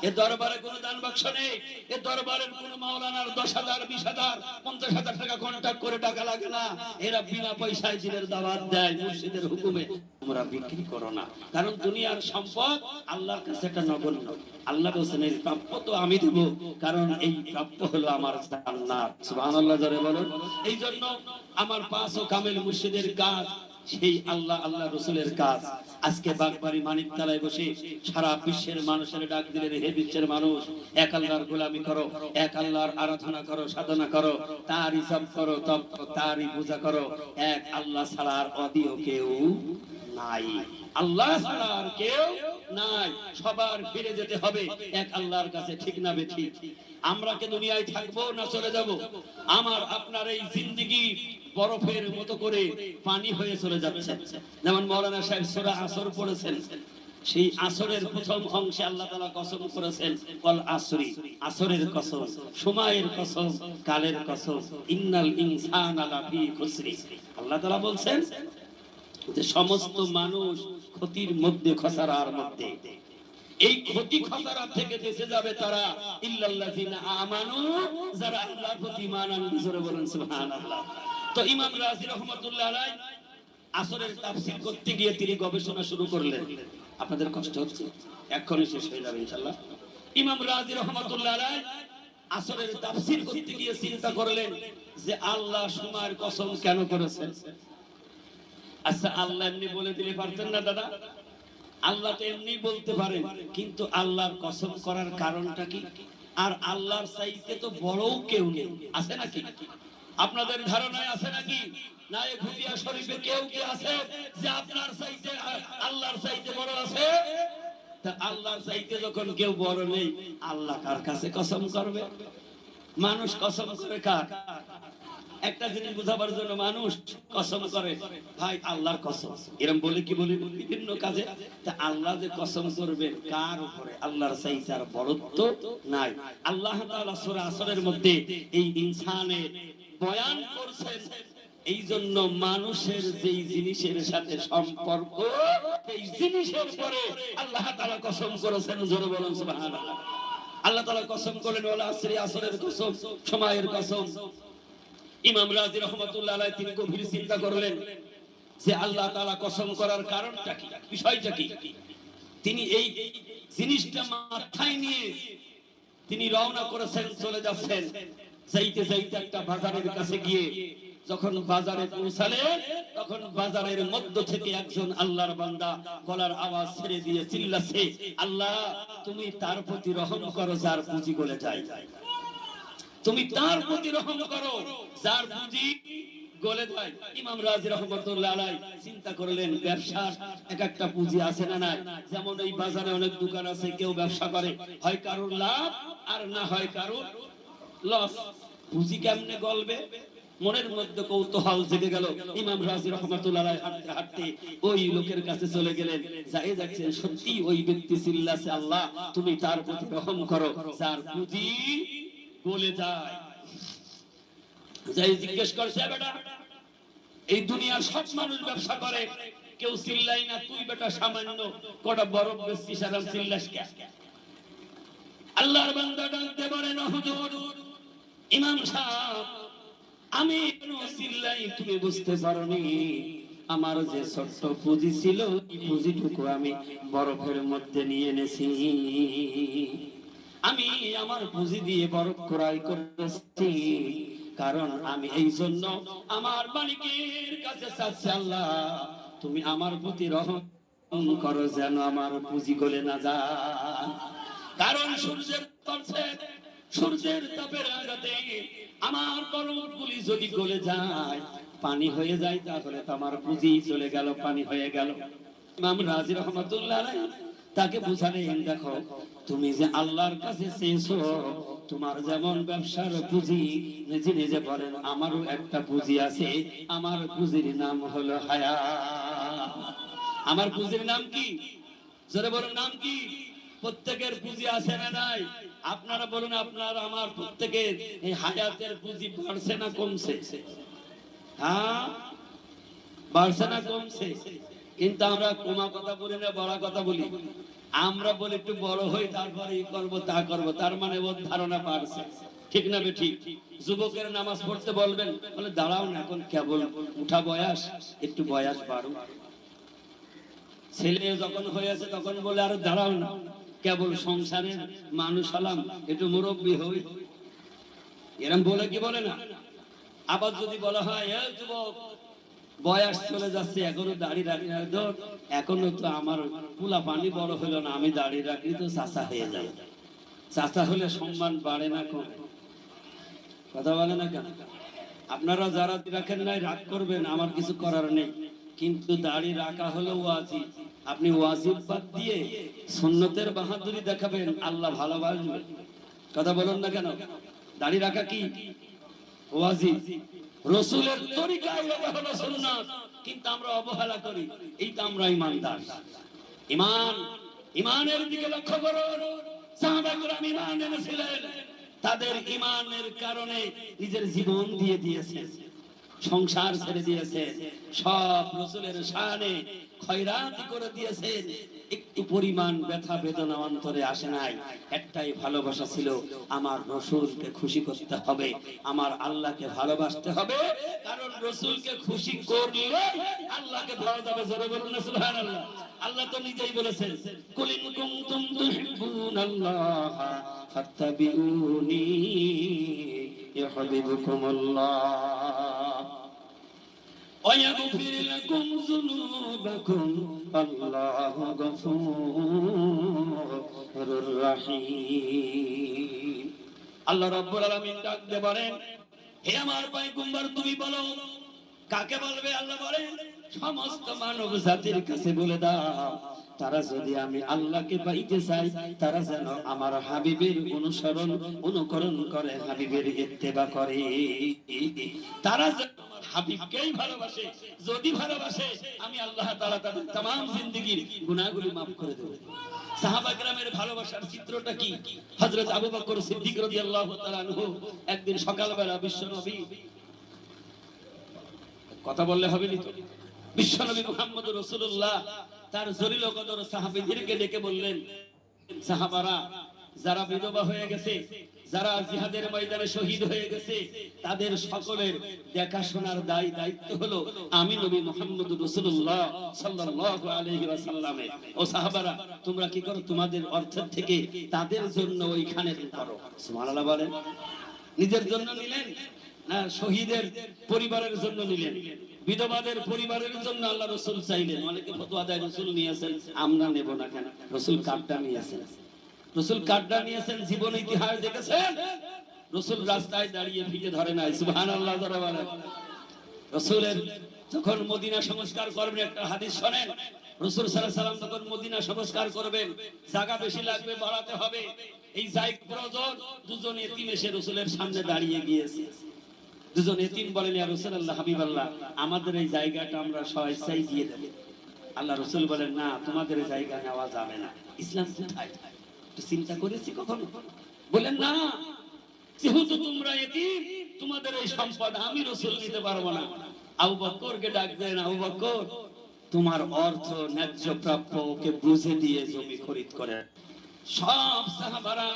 S1: এই দরবারে কোনো দান বাক্স নেই, এ দরবারের কোন মাওলানার 10,000, 20,000, 50,000 টাকা কন্ট্রাক্ট করে টাকা লাগে না। এরা বিনা পয়সায় দিনের দাওয়াত দেয় মুর্শিদের হুকুমে। তোমরা বিক্রি করো না, কারণ দুনিয়ার সম্পদ আল্লাহর কাছে একটা নগণ্য। আল্লাহ বলেন এই প্রাপ্য তো আমি দেব, কারণ এই প্রাপ্য হলো আমার জান্নাত। সুবহানাল্লাহ জোরে বলুন। এই জন্য আমার পাঁচ ও কামেল মুর্শিদের কাজ
S2: সেই আল্লাহ আল্লাহ রসুলের কাজ আজকে বাগবাড়ি মানিকতলায় বসে সারা বিশ্বের মানুষের ডাক দিলেন, হে বিশ্বের মানুষ, এক আল্লাহর গোলামি করো, এক আল্লাহর আরাধনা করো, সাধনা করো, তারই জপ করো, তপ করো, তারই পূজা করো। এক আল্লাহ ছাড়া আর অদ্বিতীয় কেউ নাই, আল্লাহ ছাড়া আর কেউ নাই। সবার ফিরে যেতে হবে এক আল্লাহর কাছে, ঠিক না বেঠিক? আমরা কি দুনিয়ায় থাকবো না চলে যাব? আমার আপনার এই জিন্দেগি বরফের মতো করে পানি হয়ে চলে যাচ্ছে। যেমন মাওলানা সাহেব সূরা আসর পড়েছেন, সেই আসরের প্রথম অংশে আল্লাহ তাআলা কসম করেছেন, কল আসরি, আসরের কসম, সময়ের কসম, কালের কসম, ইন্নাল ইনসানা লাফি খুসরি। আল্লাহ তাআলা বলছেন যে সমস্ত মানুষ ক্ষতির মধ্যে, খসারার মধ্যে। এই ক্ষতি খসারা থেকে বেঁচে যাবে তারা, ইল্লাল্লাযিনা আমানু, যারা আল্লাহর প্রতি ঈমান আনবে। জোরে বলেন সুবহানাল্লাহ। তো ইমাম রাজি রাহমাতুল্লাহ আলাইহি আসরের তাফসীর করতে গিয়ে তিনি গবেষণা শুরু করলেন। আপনাদের কষ্ট হচ্ছে, এক্ষুনি শেষ হয়ে যাবে ইনশাআল্লাহ। ইমাম রাজি রাহমাতুল্লাহ আলাইহি আসরের তাফসীর করতে গিয়ে চিন্তা করলেন যে আল্লাহ সময়ের কসম কেন করেছেন? আচ্ছা, আল্লাহ এমনি বলে দিলে পারতেন না দাদা? আল্লাহ তো এমনি বলতে পারেন, কিন্তু আল্লাহর কসম করার কারণটা কি? আর আল্লাহর চাইতে তো বড়ও কেউ নেই, আছে নাকি? আপনাদের ধারণায় আছে নাকি? না এই ভুটিয়া শরীফে কেউ কি আছে যে আপনার চাইতে, আল্লাহর চাইতে বড় আছে? তা আল্লাহর চাইতে যখন কেউ বড় নেই, আল্লাহ কার কাছে কসম করবে? মানুষ কসম করে কার? একটা জিনিস বুঝাবার জন্য মানুষ কসম করে, ভাই আল্লাহর কসম, এরকম বলে কি বলি বিভিন্ন কাজে। তা আল্লাহ যে কসম করবেন কার উপরে? আল্লাহর চাইতে আর বড়ত্ব নাই। আল্লাহ তাআলা সূরা আসরের মধ্যে এই ইনসানের বয়ান করছেন, এই জন্য মানুষের যেই জিনিসের সাথে সম্পর্ক, এই জিনিসের পরে আল্লাহ তাআলা কসম করেছেন। জোরে বলুন সুবহানাল্লাহ। আল্লাহ তাআলা কসম করলেন, ওয়াল আসরি, আসরের কসম, সময়ের কসম। ইমাম রাজি রাহমাতুল্লাহ আলাইহি তিনি গভীর চিন্তা করলেন যে আল্লাহ তাআলা কসম করার কারণটা কি, বিষয়টা কি। তিনি এই জিনিসটা মাথায় নিয়ে তিনি রওনা করেছেন, চলে যাচ্ছেন। যাইতে যাইতে একটা বাজারের কাছে গিয়ে যখন বাজারে পৌঁছালেন, তখন বাজারের মধ্য থেকে একজন আল্লাহর বান্দা গলার আওয়াজ ছেড়ে দিয়ে চিল্লাচ্ছে, আল্লাহ তুমি তার প্রতি রহম করো যার পুঁজি গলে যায়, তুমি তার প্রতি রহম করো যার পুঁজি গলে যায়। ইমাম রাজি রাহমাতুল্লাহ আলাইহি চিন্তা করলেন, ব্যবসার এক একটা পুঁজি আছে না নাই? যেমন এই বাজারে অনেক দোকান আছে, কেউ ব্যবসা করে, হয় কারোর লাভ আর না হয় কারোর লস। পুঁজি কেমনে গলবে? মনের মধ্যে কৌতূহল জেগে গেল। ইমাম রাজি রাহমাতুল্লাহ আলাইহি হাঁটতে হাঁটতে ওই লোকের কাছে চলে গেলেন। যাই যাচ্ছেন, সত্যি ওই ব্যক্তি চিল্লাছে, আল্লাহ তুমি তার প্রতি রহম করো যার পুঁজি গলে যায়। যাই জিজ্ঞেস করছে, বেটা এই দুনিয়ার সব মানুষ ব্যবসা করে, কেউ চিল্লাই না, তুই বেটা সামান্য কটা বরফ বেচছিস আর চিল্লাস কেন? আল্লাহর বান্দা ডাকতে বলেন, হুজুর ইমাম সাহেব, আমি কেন চিল্লাই তুমি বুঝতে পারোনি? আমার যে ছোট্ট পুঁজি ছিল, এই পুঁজিটুকু আমি বরফের মধ্যে নিয়ে এনেছি। আমি আমার পুঁজি দিয়ে বরফ ক্রয় করেছি, কারণ আমি এই জন্য আমার মালিকের কাছে চাচ্ছি, আল্লাহ তুমি আমার প্রতি রহম করো যেন আমার পুঁজি গলে না যায়। কারণ সূর্যের তাপে, সূর্যের তাপের আঘাতে আমার বরফগুলি যদি গলে যায়, পানি হয়ে যায়, তাহলে তো আমার পুঁজি চলে গেল, পানি হয়ে গেল। ইমাম রাজি রাহমাতুল্লাহ আলাইহি তাকে বুঝালেন, দেখো তুমি যে আল্লাহর কাছে চেয়েছো, তোমার যেমন ব্যবসার পুঁজি, নিজে নিজে বলেন আমারও একটা পুঁজি আছে, আমার পুঁজির নাম হলো হায়াত। আমার পুঁজির নাম কি? জোরে বলুন, নাম কি? প্রত্যেকের পুঁজি আছে না নাই? আপনারা বলুন, আপনার আমার প্রত্যেকের এই হায়াতের পুঁজি বাড়ছে না কমছে? হ্যাঁ, বাড়ছে না কমছে? কিন্তু আমরা কমা কথা বলি না, বড় কথা বলি। আমরা বলি একটু বড় হই, তারপরে এই করবো তা করবো, তার মানে ওর ধারণা বাড়ছে, ঠিক না বেঠিক? যুবকের নামাজ পড়তে বলবেন, বলে দাঁড়াও না, এখন কেবল উঠা বয়স, একটু বয়স বাড়ুক। ছেলে যখন হয়েছে তখন বলে আরো দাঁড়াও না, কেবল সংসারের মানুষ হলাম, একটু মুরব্বী হই, এরম বলে কি বলে না? আবার যদি বলা হয়, যুবক বয়স চলে যাচ্ছে, এখনো দাড়ি রাখি না তো, এখনো তো আমার পোলা পানি বড় হলো না, আমি দাড়ি রাখি তো চাচা হয়ে যাবে। চাচা হলে সম্মান বাড়ে না কমে? কথা বলে না কেন? আপনারা যারা রাখেন নাই রাগ করবেন, আমার কিছু করার নেই, কিন্তু দাড়ি রাখা হলো ওয়াজিব। আপনি ওয়াজিব বাদ দিয়ে সুন্নতের বাহাদুরি দেখাবেন, আল্লাহ ভালোবাসবেন। কথা বলুন না কেন? দাড়ি রাখা কি ওয়াজিব, রাসূলের তরিকায় এটা হলো সুন্নাত, কিন্তু আমরা অবহেলা করি। এইটা আমরা ঈমানদার। ইমানের দিকে লক্ষ্য করুন। সাহাবা কেরাম ঈমান এনেছিলেন, তাদের ঈমানের কারণে নিজের জীবন দিয়ে দিয়েছেন, সংসার ছেড়ে দিয়েছেন, সব রাসূলের শানে খয়রাত করে দিয়েছেন। একটু পরিমাণ ব্যথা বেদনা অন্তরে আসে নাই, একটাই ভালোবাসা ছিল, আমার রাসূলকে খুশি করতে হবে, আমার আল্লাহকে ভালোবাসতে হবে। কারণ রাসূলকে খুশি করলে আল্লাহকে পাওয়া যাবে। জোরে বলুন না সুবহানাল্লাহ। আল্লাহ তো নিজেই বলেছেন, কুল ইন কুনতুম তুহিব্বুনাল্লাহ ফাত্তাবিউনি ইউহিব্বুকুমুল্লাহ ويغفر لكم ذنوبكم والله غفور رحيم। আল্লাহ রাব্বুল আলামিন ডাক দিয়ে বলেন, হে আমার পয়গম্বর তুমি বলো। কাকে বলবে? আল্লাহ বলেন, সমস্ত মানব জাতির কাছে বলে দাও, তারা যদি আমি আল্লাহকে পাইতে চাই, তারা যেন আমার হাবিবের অনুসরণ অনুকরণ করে, হাবিবের ইত্তেবা করে। তারা যেন আমার হাবিবকেই ভালোবাসে। যদি ভালোবাসে, আমি আল্লাহ তাআলা তাদের तमाम জিন্দেগীর গুনাহগুলো maaf করে দেব। সাহাবা কেরামের ভালোবাসার চিত্রটা কি? হযরত আবু বকর সিদ্দিক রাদিয়াল্লাহু তাআলা আনহু একদিন সকালবেলা বিশ্বনবী, কথা বললে হবে নি তো, বিশ্বনবী মুহাম্মদুর রাসূলুল্লাহ তার জলিল কদর সাহাবীদেরকে ডেকে বললেন, সাহাবারা যারা বিধবা হয়ে গেছে, যারা জিহাদের ময়দানে শহীদ হয়ে গেছে, তাদের সকলের দেখাশোনার দায়িত্ব হলো আমি নবী মুহাম্মদুর রাসূলুল্লাহ সাল্লাল্লাহু আলাইহি ওয়াসাল্লামের। ও সাহাবারা, তোমরা কি করো? তোমাদের অর্থ থেকে তাদের জন্য ওইখানে করো। সুবহানাল্লাহ বলেন। নিজের জন্য নিলেন না শহীদের পরিবারের জন্য নিলেন? বিধবাদের পরিবারের জন্য আল্লাহ রাসূল চাইলেন। অনেকে ফতোয়া দেয় রাসূল নিয়েছেন, আমরা নেব না কেন? রাসূল কার্ডটা নিয়েছেন, রাসূল কার্ডটা নিয়েছেন। জীবন ইতিহাস দেখেছেন, রাসূল রাস্তায় দাঁড়িয়ে ভিড়ে ধরে নাই। সুবহানাল্লাহ যারা বলেন। রাসূলের যখন মদিনা সংস্কার করবেন, একটা হাদিস শুনেন, রাসূল সাল্লাল্লাহু আলাইহি ওয়াসাল্লাম যখন মদিনা সংস্কার করবেন, জায়গা বেশি লাগবে, বাড়াতে হবে, এই জায়গা প্রয়োজন। দুজন এতিম এসে রাসূলের সামনে দাঁড়িয়ে গিয়েছে। দুজন এতিম বলেন, ইয়া রাসূলুল্লাহ, হাবিবাল্লাহ, আমাদের এই জায়গাটা আমরা স্বেচ্ছায় দিয়ে দেব। আল্লাহ রাসূল বলেন, না, তোমাদের এই জায়গা নেওয়া যাবে না। ইসলাম কোথায়? একটু চিন্তা করেছি কখনো? বলেন না, যেহেতু তোমরা এতিম, তোমাদের এই সম্পদ আমি রাসূল নিতে পারবো না। আবু বকরকে ডাক দেন, আবু বকর, তোমার অর্থ ন্যায্য প্রাপ্য, ওকে বুঝে দিয়ে জমি খরিদ করে। সব সাহাবারা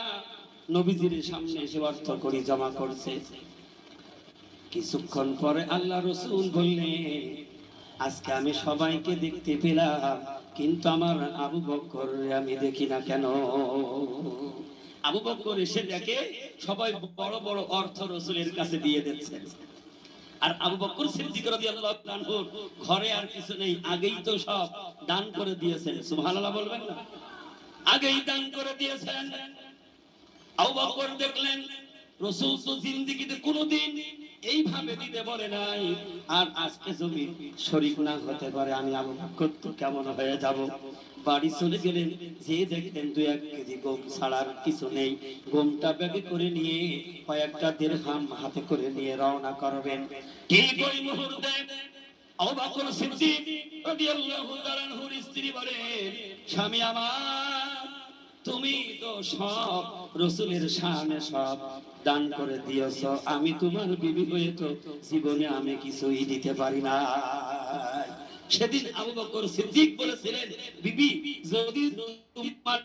S2: নবীজির সামনে এসে অর্থ করি জমা করছে। কিছুক্ষণ পরে আল্লাহ রাসূল বললেন, আজকে আমি সবাইকে দেখতে পেলাম, কিন্তু আমার আবু বকর আমি দেখি না কেন? আবু বকর এসে দেখে সবাই বড় বড় অর্থ রাসূলের কাছে দিয়ে দিচ্ছে, আর আবু বকর সিদ্দিক রাদিয়াল্লাহু আনহু ঘরে আর কিছু নেই, আগেই তো সব দান করে দিয়েছেন। সুবহানাল্লাহ বলবেন না? আগেই দান করে দিয়েছেন। আবু বকর দেখলেন রাসূল তো জিন্দেগিতে কোনোদিন এইভাবে দিতে বলে নাই, আর আজকে যদি শরীক না হতে পারে, আমি আবু বকর তো কেমন হয়ে যাব। বাড়ি চলে গেলেন, যে দেখলেন 2-1 কেজি গম ছাড়ার কিছু নেই। গমটা ব্যাগে করে নিয়ে কয়েকটা দিরহাম হাতে করে নিয়ে রওনা করবেন। ঠিক ওই মুহূর্তে আবু বকর সিদ্দিক রাদিয়াল্লাহু তাআলা আনহুর স্ত্রী বলেন, স্বামী আমার, তুমি তো সব রাসূলের শানে সব দান করে দিয়েছো, আমি তোমার বিবি হয়ে তো জীবনে আমি কিছুই দিতে পারি না। সেদিন আবু বকর সিদ্দিক বলেছিলেন, বিবি, যদি তোমার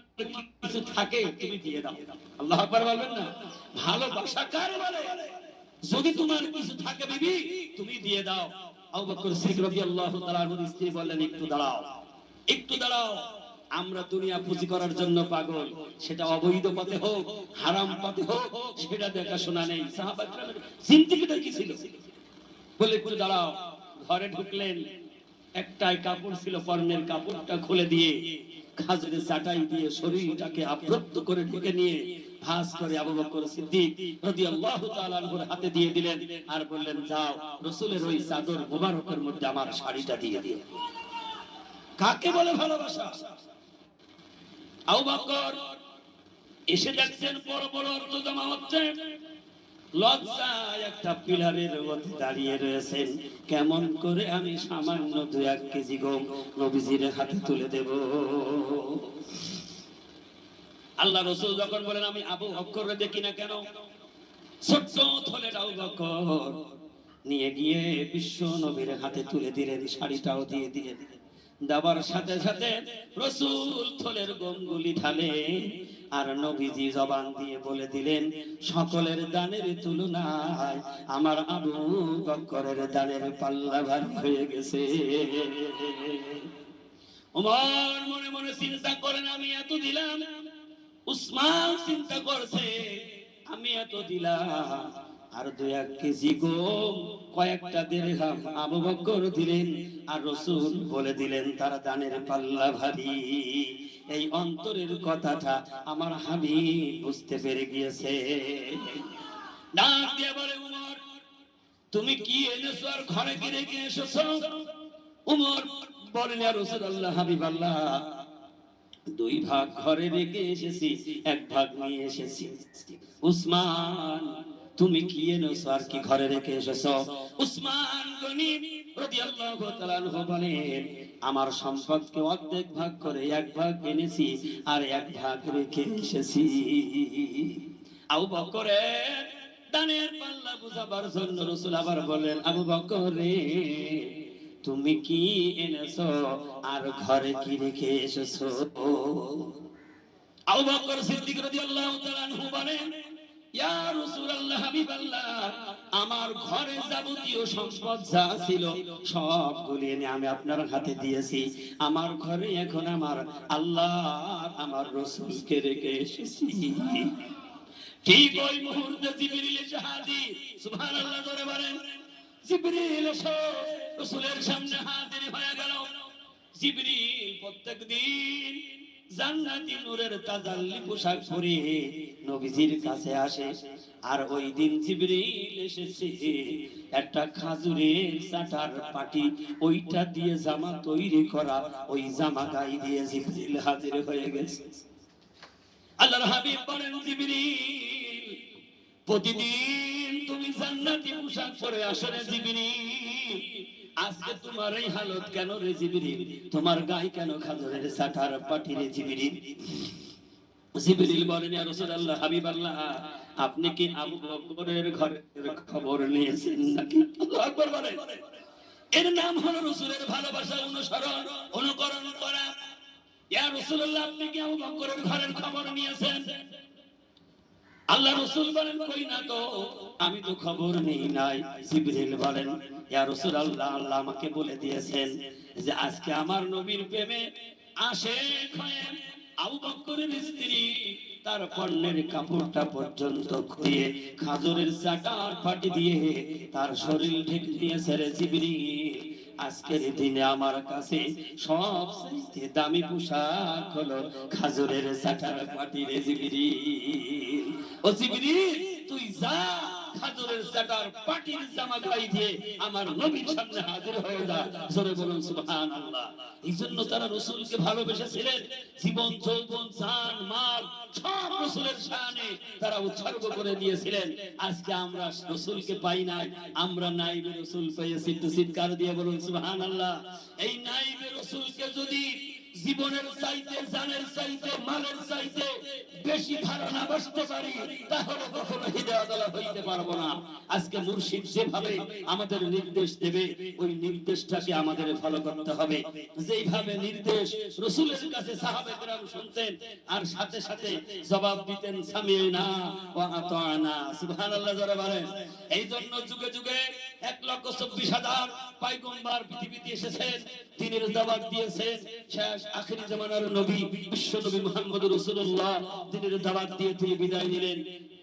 S2: কিছু থাকে তুমি দিয়ে দাও। আল্লাহু আকবার বলবেন না? ভালোবাসা কার বলে? যদি তোমার কিছু থাকে বিবি, তুমি দিয়ে দাও। আবু বকর সিদ্দিক রাদিয়াল্লাহু তাআলা আনহুর স্ত্রী বললেন, একটু দাঁড়াও, একটু দাঁড়াও, আমরা দুনিয়া পুঁজি করার জন্য পাগল, সেটা অবৈধ পথে হোক হারাম পথে হোক, সেটা দেখাশোনা নেই। সাহাবায়ে কেরামের জিন্দেগিটা কি ছিল? বলে, একটু দাঁড়াও, ঘরে ঢুকলেন, একটাই কাপড় ছিল, পরনের কাপড়টা খুলে দিয়ে খাজুরের চাটাই দিয়ে শরীরটাকে আবৃত করে ঢেকে নিয়ে ভাঁজ করে আবু বকর সিদ্দিক রাদিয়াল্লাহু তাআলা আনহুর হাতে দিয়ে দিলেন আর বললেন, যাও রাসূলের ওই চাদর মোবারকের মধ্যে আমার শাড়িটা দিয়ে দিও। কাকে বলে ভালোবাসা? আবু বকর এসে দেখছেন বড় বড় অর্থ জমা হচ্ছে, লজ্জায় একটা পিলারের মধ্যে দাঁড়িয়ে রয়েছেন। কেমন করে আমি সামান্য 2-1 কেজি গম নবীজির হাতে তুলে দেব? আল্লাহ রাসূল যখন বলেন আমি আবু বকরকে দেখি না কেন, ছোট্ট থলে আবু বকর নিয়ে গিয়ে বিশ্ব নবীর হাতে তুলে দিলেন, শাড়িটাও দিয়ে দিলেন। দেবার সাথে সাথে রাসূল থলের গমগুলি ঢালে আর নবীজি জবান দিয়ে বলে দিলেন, সকলের দানের তুলনায় আমার আবু বকরের দানের পাল্লা ভারী হয়ে গেছে। ওমর মনে মনে চিন্তা করেন, আমি এত দিলাম। উসমান চিন্তা করছে, আমি এত দিলাম, আর 2-1 কেজি গম, কয়েকটা দিরহাম আবু বকর দিলেন আর রাসূল বলে দিলেন তার দানের পাল্লা ভারী। এই অন্তরের কথাটা আমার হাবিব বুঝতে পেরে গিয়েছে। ডাক দিয়ে বলে, ওমর তুমি কি এনেছো আর ঘরে কি রেখে এসেছো? ওমর বলেন, ইয়া রাসূলুল্লাহ, হাবিবাল্লাহ, 2 ভাগ ঘরে রেখে এসেছি, 1 ভাগ নিয়ে এসেছি। উসমান তুমি কি এনেছো আর কি ঘরে রেখে এসেছো? উসমান গনি রাদিয়াল্লাহু তাআলা আনহু বলেন, আমার সম্পদকে অর্ধেক ভাগ করে 1 ভাগ এনেছি আর 1 ভাগ রেখে এসেছি। আবু বকরের দানের পাল্লা বুঝাবার জন্য রাসূল আবার বলেন, আবু বকর রে, তুমি কি এনেছো আর ঘরে কি রেখে এসেছো? আবু বকর সিদ্দিক রাদিয়াল্লাহু তাআলা আনহু বলেন, ইয়া রাসূলুল্লাহ, হাবিবাল্লাহ, আমার ঘরে যাবতীয় সম্পদ যা ছিল সবগুলো এনে আমি আপনার হাতে দিয়েছি। আমার ঘরে এখন আমার আল্লাহ আমার রাসূলকে রেখে এসেছি। ঠিক ওই মুহূর্তে জিবরিল এসে হাজির। সুবহানাল্লাহ জোরে বলেন। জিবরিল এসে রাসূলের সামনে হাজির হয়ে গেল। জিবরিল প্রত্যেকদিন জান্নাতি নূরের তাজাল্লি পোশাক পরে নবীজির কাছে আসে, আর ওই দিন জিবরিল এসেছে একটা খাজুরের চাটার পাটি, ওইটা দিয়ে জামা তৈরি করা, ওই জামা গায়ে দিয়ে জিবরিল হাজির হয়ে গেছে। আল্লাহর হাবিব বলেন, জিবরিল প্রতিদিন তুমি জান্নাতি পোশাক পরে আসো রে জিবরিল, আজকে তোমার এই হালত কেন রে জিবরিল? তোমার গায়ে কেন খাজুরের চাটার পাটি রে জিবরিল? জিবরিল বলেন, ইয়া রাসূলুল্লাহ, হাবিবাল্লাহ, আপনি কি আবু বকরের ঘরের খবর নিয়েছেন নাকি? আল্লাহু আকবার বলেন। এর নাম হলো রাসূলের ভালোবাসা অনুসরণ অনুকরণ করা। ইয়া রাসূলুল্লাহ, আপনি কি আবু বকরের ঘরের খবর নিয়েছেন? আল্লাহ রাসূল বলেন, কই না তো, আমি তো খবর নেই নাই। জিবরিল বলেন, ইয়া রাসূলুল্লাহ, আল্লাহ আমাকে বলে দিয়েছেন যে আজকে আমার নবীর প্রেমে আশিক হয়ে আবু বকরের স্ত্রী তার পরনের কাপড়টা পর্যন্ত খুলে খাজুরের চাটার পাটি দিয়ে তার শরীর ঢেকে দিয়েছে রে জিবরিল। আজকের দিনে আমার কাছে সবচেয়ে দামি পোশাক হলো খাজুরের চাটার পাটি রে জিবরিল। ও জিবরিল, তুই যা খাজুরের চাটার পাটির জামা গায়ে দিয়ে আমার নবীর সামনে হাজির হয়ে যা। জোরে বলুন সুবহানাল্লাহ। এইজন্য তারা রাসূলকে ভালোবেসেছিলেন, জীবন যৌবন জান মাল সব রাসূলের শানে তারা উৎসর্গ করে দিয়েছিলেন। আজকে আমরা রাসূলকে পাই নাই, আমরা নাইবে রাসূল পেয়েছি। একটু চিৎকার দিয়ে বলুন সুবহানাল্লাহ। এই নাইবে রাসূলকে যদি জীবনের চাইতে জানের চাইতে মালের চাইতে বেশি ধারণা বসতে পারি, তাহলে কখনো হিদায়াত আলা হইতে পারবো না। আজকে মুর্শিদ যেভাবে আমাদের নির্দেশ দেবে, ওই নির্দেশটাকে আমাদের ফলো করতে হবে। যেইভাবে নির্দেশ রাসূলের কাছে সাহাবে কেরাম শুনতেন আর সাথে সাথে জবাব দিতেন, সামি'না ওয়া আতা'না। সুবহানাল্লাহ জোরে বলেন। এই জন্য যুগে যুগে 1,24,000 পয়গম্বর পৃথিবীতে এসেছেন, দ্বীনের দাওয়াত দিয়েছেন। শেষ আখেরি জামানার নবী বিশ্ব নবী মুহাম্মদ রাসূলুল্লাহ দ্বীনের দাওয়াত দিয়ে তিনি বিদায় নিলেন।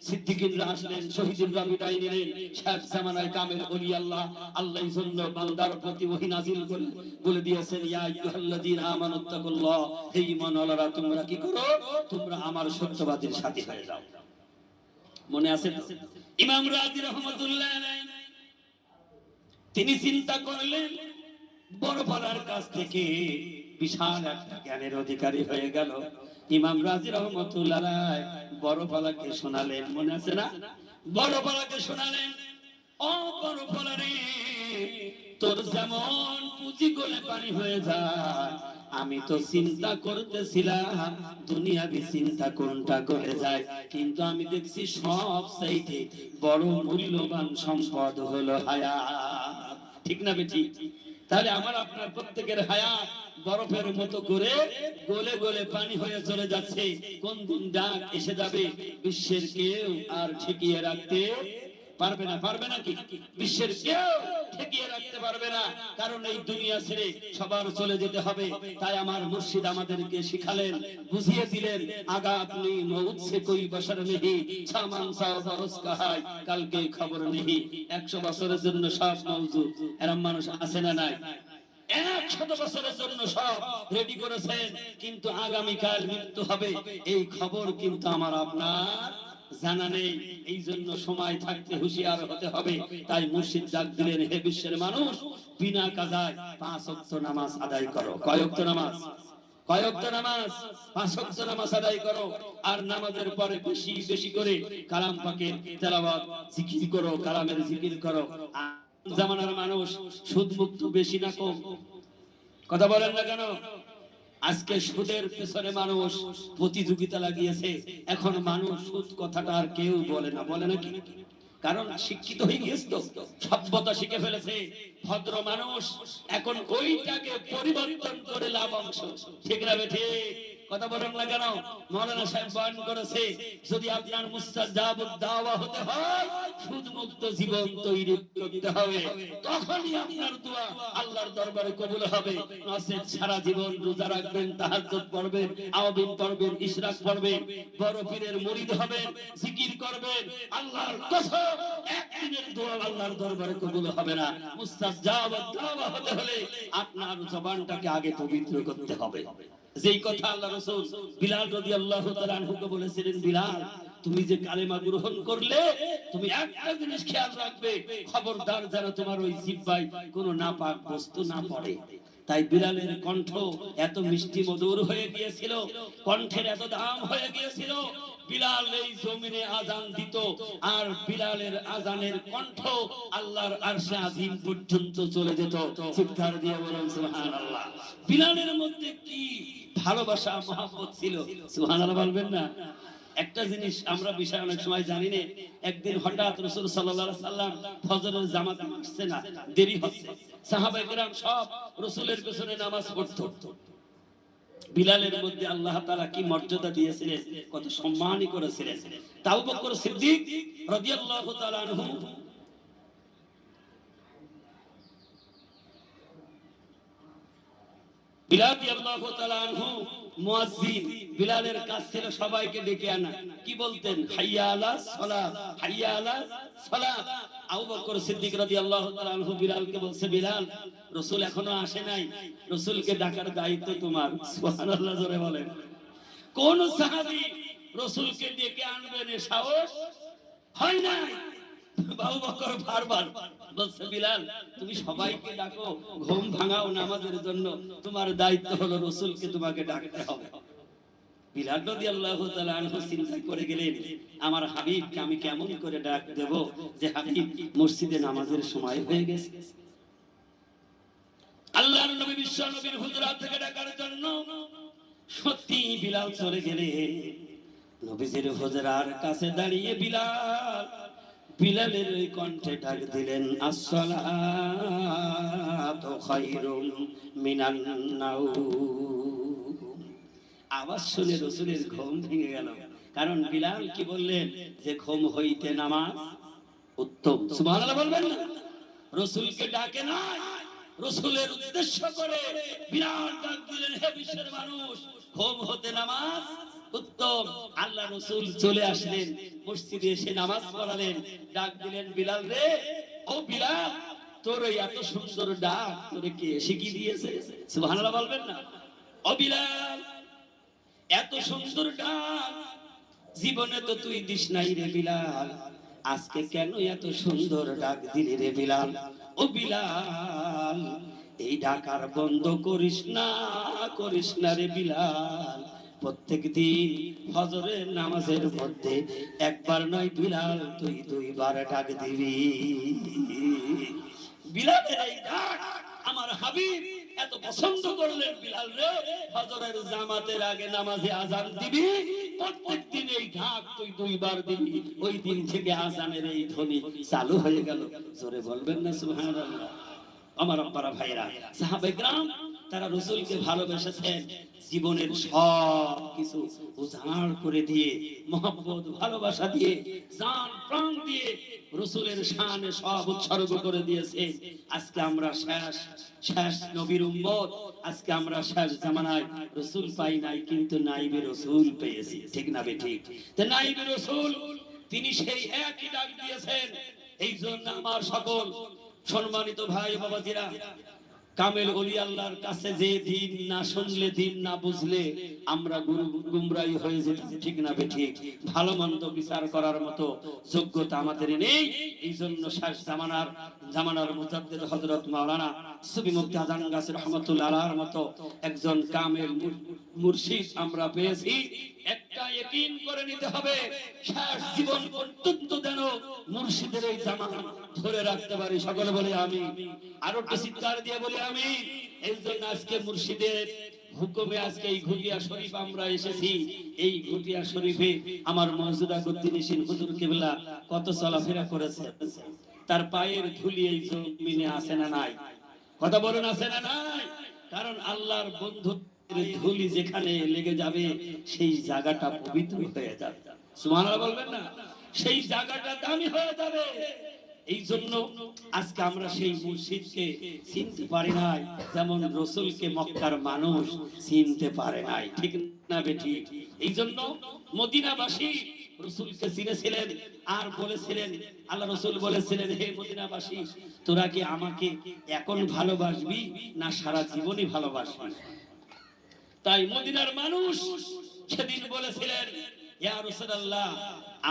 S2: সিদ্দিকিনরা আসলেন, শহীদুল্লাহ বিদায় নিলেন। শেষ জামানায় কামেল ওলি আল্লাহ, আল্লাহর জন্য বান্দার প্রতি ওহী নাযিল করে বলে দিয়েছেন, ইয়া আইয়ুহাল্লাযীনা আমানুত্তাকুল্লাহ, হে ঈমানওয়ালারা তোমরা কি করো, তোমরা আমার সত্যবাদীর সাথী হয়ে যাও। মনে আছে তো? ইমাম রাজি রহমাতুল্লাহ আলাইহি তিনি চিন্তা করলেন, বড়পাড়ার কাছ থেকে বিশাল একটা জ্ঞানের অধিকারী হয়ে গেল। ইমাম রাজি রহমাতুল্লাহ আলাইহি বড়পাড়াকে শোনালেন, মনে আছে না? বড়পাড়াকে শোনালেন, ও বড়পাড়া রে, তোর যেমন পুঁজি গলে পানি হয়ে যায়, আমি তো চিন্তা করতেছিলাম দুনিয়াবি চিন্তা কোনটা করে যায়, কিন্তু আমি দেখছি সব চাইতে বড় মূল্যবান সম্পদ হলো হায়াত। ঠিক না বেটি? তাহলে আমার আপনার প্রত্যেকের হায়াত বরফের মতো করে গলে গলে পানি হয়ে চলে যাচ্ছে। কোন দিন ডাক এসে যাবে, বিশ্বের কেউ আর ঠেকিয়ে রাখতে পারবে না। পারবে নাকি? বিশ্বের কেউ ঠেকিয়ে রাখতে পারবে না, কারণ এই দুনিয়া ছেড়ে সবার চলে যেতে হবে। তাই আমার মুর্শিদ আমাদেরকে শিখালেন, বুঝিয়ে দিলেন, আগা আপনি মৌত সে কোই বশর নেহি, সামান সাও বরস কাহাই, কালকে খবর নেহি। 100 বছরের জন্য সব মওজুদ, এরম মানুষ আছে না নাই? 100 বছরের জন্য সব রেডি করেছেন, কিন্তু আগামীকাল মৃত্যু হবে এই খবর কিন্তু আমার আপনার জানা নেই। এই জন্য সময় থাকতে হুঁশিয়ার হতে হবে। তাই মুর্শিদ ডাক দিলেন, হে বিশ্বের মানুষ, বিনা কাজায় 5 ওয়াক্ত নামাজ আদায় করো। কয় ওয়াক্ত নামাজ? কয় ওয়াক্ত নামাজ? 5 ওয়াক্ত নামাজ আদায় করো। আর নামাজের পরে বেশি বেশি করে কালাম পাকের তেলাওয়াত জিকির করো, কালামের জিকির করো। জামানার মানুষ সুদ মুক্ত বেশি না কম? কথা বলেন না কেন? আজকে সুদের পেছনে মানুষ প্রতিযোগিতা লাগিয়েছে। এখন মানুষ সুদ কথাটা আর কেউ বলে না, বলে নাকি? কারণ শিক্ষিত হয়ে গিয়েছে তো, সভ্যতা শিখে ফেলেছে। ভদ্র মানুষ এখন ওইটাকে পরিবর্তন করে লাভ অংশ। ঠিক না বেঠি? কথা বলেন না কেন? মাওলানা সাহেব বয়ান করেছে, যদি আপনার মুস্তাজাবুদ দাওয়া হতে হয়, সুদ মুক্ত জীবন তৈরি করতে হবে, তখনই আপনার দোয়া আল্লাহর দরবারে কবুল হবে। নচেত সারা জীবন রোজা রাখবেন, তাহাজ্জুদ পড়বেন, আওয়াবিন পড়বেন, ইশরাক পড়বেন, বড় পীরের মুরিদ হবেন, জিকির করবেন, আল্লাহর কসম একদিনের দোয়া আল্লাহর দরবারে কবুল হবে না। মুস্তাজাবুদ দাওয়া হতে হলে আপনার জবানটাকে আগে পবিত্র করতে হবে। যেই কথা আল্লাহ রাসূল বিলাল রাদিয়াল্লাহু তাআলা আনহুকে বলেছিলেন, বিলাল তুমি যে কালেমা গ্রহণ করলে, তুমি একটা জিনিস খেয়াল রাখবে, খবরদার যেন তোমার ওই জিহ্বায় কোনো নাপাক বস্তু না পড়ে। তাই বিলালের কণ্ঠ এত মিষ্টি মধুর হয়ে গিয়েছিল, কণ্ঠের এত দাম হয়ে গিয়েছিল। বিলাল এই জমিনে আজান দিত, আর বিলালের আজানের কণ্ঠ আল্লাহর আরশে আজিম পর্যন্ত চলে যেত। চিৎকার দিয়ে বলুন সুবহানাল্লাহ। বিলালের মধ্যে কি ভালোবাসা, মহব্বত ছিল! সুবহানাল্লাহ বলবেন না? একটা জিনিস আমরা বিষয় অনেক সময় জানি না। একদিন হঠাৎ রাসূল সাল্লাল্লাহু আলাইহি সাল্লাম ফজরের জামাতে আসছে না, দেরি হচ্ছে। সাহাবায়ে কেরাম সব রাসূলের পেছনে নামাজ পড়তো। বিলালের মধ্যে আল্লাহ তাআলা কি মর্যাদা দিয়েছিলেন, কত সম্মানই করেছিলেন। আবু বকর সিদ্দিক রাদিয়াল্লাহু তাআলা আনহু বিলাল রাদিয়াল্লাহু তাআলা আনহু মুয়াজ্জিন, বিলালের কাজ ছিল সবাইকে ডেকে আনা। কি বলতেন? হাইয়া আলাস সালাত, হাইয়া আলাস সালাত। আবু বকর সিদ্দিক রাদিয়াল্লাহু তাআলা আনহু বিলালকে বলছে, বিলাল রাসূল এখনো আসে নাই, রাসূলকে ডাকার দায়িত্ব তোমার। সুবহানাল্লাহ জোরে বলেন। কোন সাহাবী রাসূলকে ডেকে আনবেন এ সাহস হয় নাই। আবু বকর বারবার বলছে, বিলাল তুমি সবাইকে ডাকো, ঘুম ভাঙাও নামাজের জন্য, তোমার দায়িত্ব হলো রাসূলকে তোমাকে ডাকতে হবে। বিলাল রাদিয়াল্লাহু তাআলা আনহু চিন্তা করে গেলেন, আমার হাবিবকে আমি কেমন করে ডাক দেব যে হাবিব মসজিদে নামাজের সময় হয়ে গেছে। আল্লাহর নবী বিশ্ব নবীর হুজরাত থেকে ডাকার জন্য সত্যি বিলাল চলে গেলেন। নবীজির হুজরার কাছে দাঁড়িয়ে বিলালের ওই কণ্ঠে ডাক দিলেন, আসসালাতু খায়রুম মিনান নাওম। আওয়াজ শুনে রাসূলের ঘুম ভেঙে গেল। কারণ বিলাল কি বললেন যে ঘুম হইতে নামাজ উত্তম। সুবহানাল্লাহ বলবেন না? রাসূলকে ডাকে না, রাসূলের উদ্দেশ্য করে বিলাল ডাক দিলেন, হে বিশ্বের মানুষ, ঘুম হতে নামাজ উত্তম। আল্লাহ রাসূল চলে আসলেন, মসজিদে এসে নামাজ পড়ালেন, ডাক দিলেন, বিলাল রে, ও বিলাল, তোর এই এত সুন্দর ডাক তোরে কে শিখিয়ে দিয়েছে? সুবহানাল্লাহ বলবেন না? ও বিলাল, এত সুন্দর ডাক জীবনে তো তুই দিস নাই রে বিলাল, আজকে কেন এত সুন্দর ডাক দিলি রে বিলাল? ও বিলাল, এই ডাক আর বন্ধ করিস না রে বিলাল। প্রত্যেক দিন ফজরের নামাজের মধ্যে একবার নয় বিলাল, তুই দুইবার ডাক দিবি। বিলালের এই ডাক আমার হাবিব এত পছন্দ করলেন, বিলাল রে, ফজরের জামাতের আগে নামাজে আজান দিবি, প্রত্যেকদিন এই ডাক তুই দুইবার দিবি। ওই দিন থেকে আজানের এই ধ্বনি চালু হয়ে গেল। জোরে বলবেন না সুবহানাল্লাহ? আমার আব্বারা ভাইরা, সাহাবায়ে কেরাম তারা রাসূলকে ভালোবেসেছেন, জীবনের সব কিছু উজাড় করে দিয়ে, মহব্বত ভালোবাসা দিয়ে, জান প্রাণ দিয়ে রাসূলের শানে সব উৎসর্গ করে দিয়েছে। আজকে আমরা শেষ নবীর উম্মত, আজকে আমরা শেষ জামানায় রাসূল পাই নাই, কিন্তু নাইবে রাসূল পেয়েছি। ঠিক না বেঠিক? তো নাইবে রাসূল তিনি সেই একই ডাক দিয়েছেন। এই জন্য আমার সকল সম্মানিত ভাই বাবাজিরা, কামেল ওলি আল্লাহর কাছে যে দিন না শুনলে, দিন না বুঝলে আমরা গুমরাই হয়ে যেতাম। ঠিক না বেঠিক? ভালো মন্দ বিচার করার মতো যোগ্যতা আমাদের নেই। এই জন্য শেষ জামানার মুজাদ্দিদ হযরত মাওলানা সুফি মুফতি আজান গাছী রাহমাতুল্লাহ আলাইহির মতো একজন কামেল মুর্শিদ আমরা পেয়েছি। একটা ইয়াকিন করে নিতে হবে, শেষ জীবন পর্যন্ত যেন মুর্শিদের এই জামান ধরে রাখতে পারি। সকলে বলে আমি, আরো একটু চিৎকার দিয়ে বলি আমি। এই জন্য আজকে মুর্শিদের হুকুমে আজকে এই ঘুটিয়া শরীফ আমরা এসেছি। এই ঘুটিয়া শরীফে আমার মওজুদা কুদ্দুসিন হুজুর কিবলা কত চলাফেরা করেছে, তার পায়ের ধুলি এই জমিনে আছে না নাই? কথা বলেন, আছে না নাই? কারণ আল্লাহর বন্ধুত্বের ধুলি যেখানে লেগে যাবে সেই জায়গাটা পবিত্র হয়ে যাবে। সুবহানাল্লাহ বলবেন না? সেই জায়গাটা দামি হয়ে যাবে। এই জন্য আজকে আমরা সেই মুর্শিদকে চিনতে পারি নাই, যেমন রাসূলকে মক্কার মানুষ চিনতে পারে নাই। ঠিক না বেঠিক? এই জন্য মদিনাবাসী রাসূলকে চিনেছিলেন আর বলেছিলেন, আল্লাহ রাসূল বলেছিলেন, হে মদিনাবাসী, তোরা কি আমাকে এখন ভালোবাসবি না সারা জীবনই ভালোবাসবি? তাই মদিনার মানুষ সেদিন বলেছিলেন, ইয়া রাসূলুল্লাহ,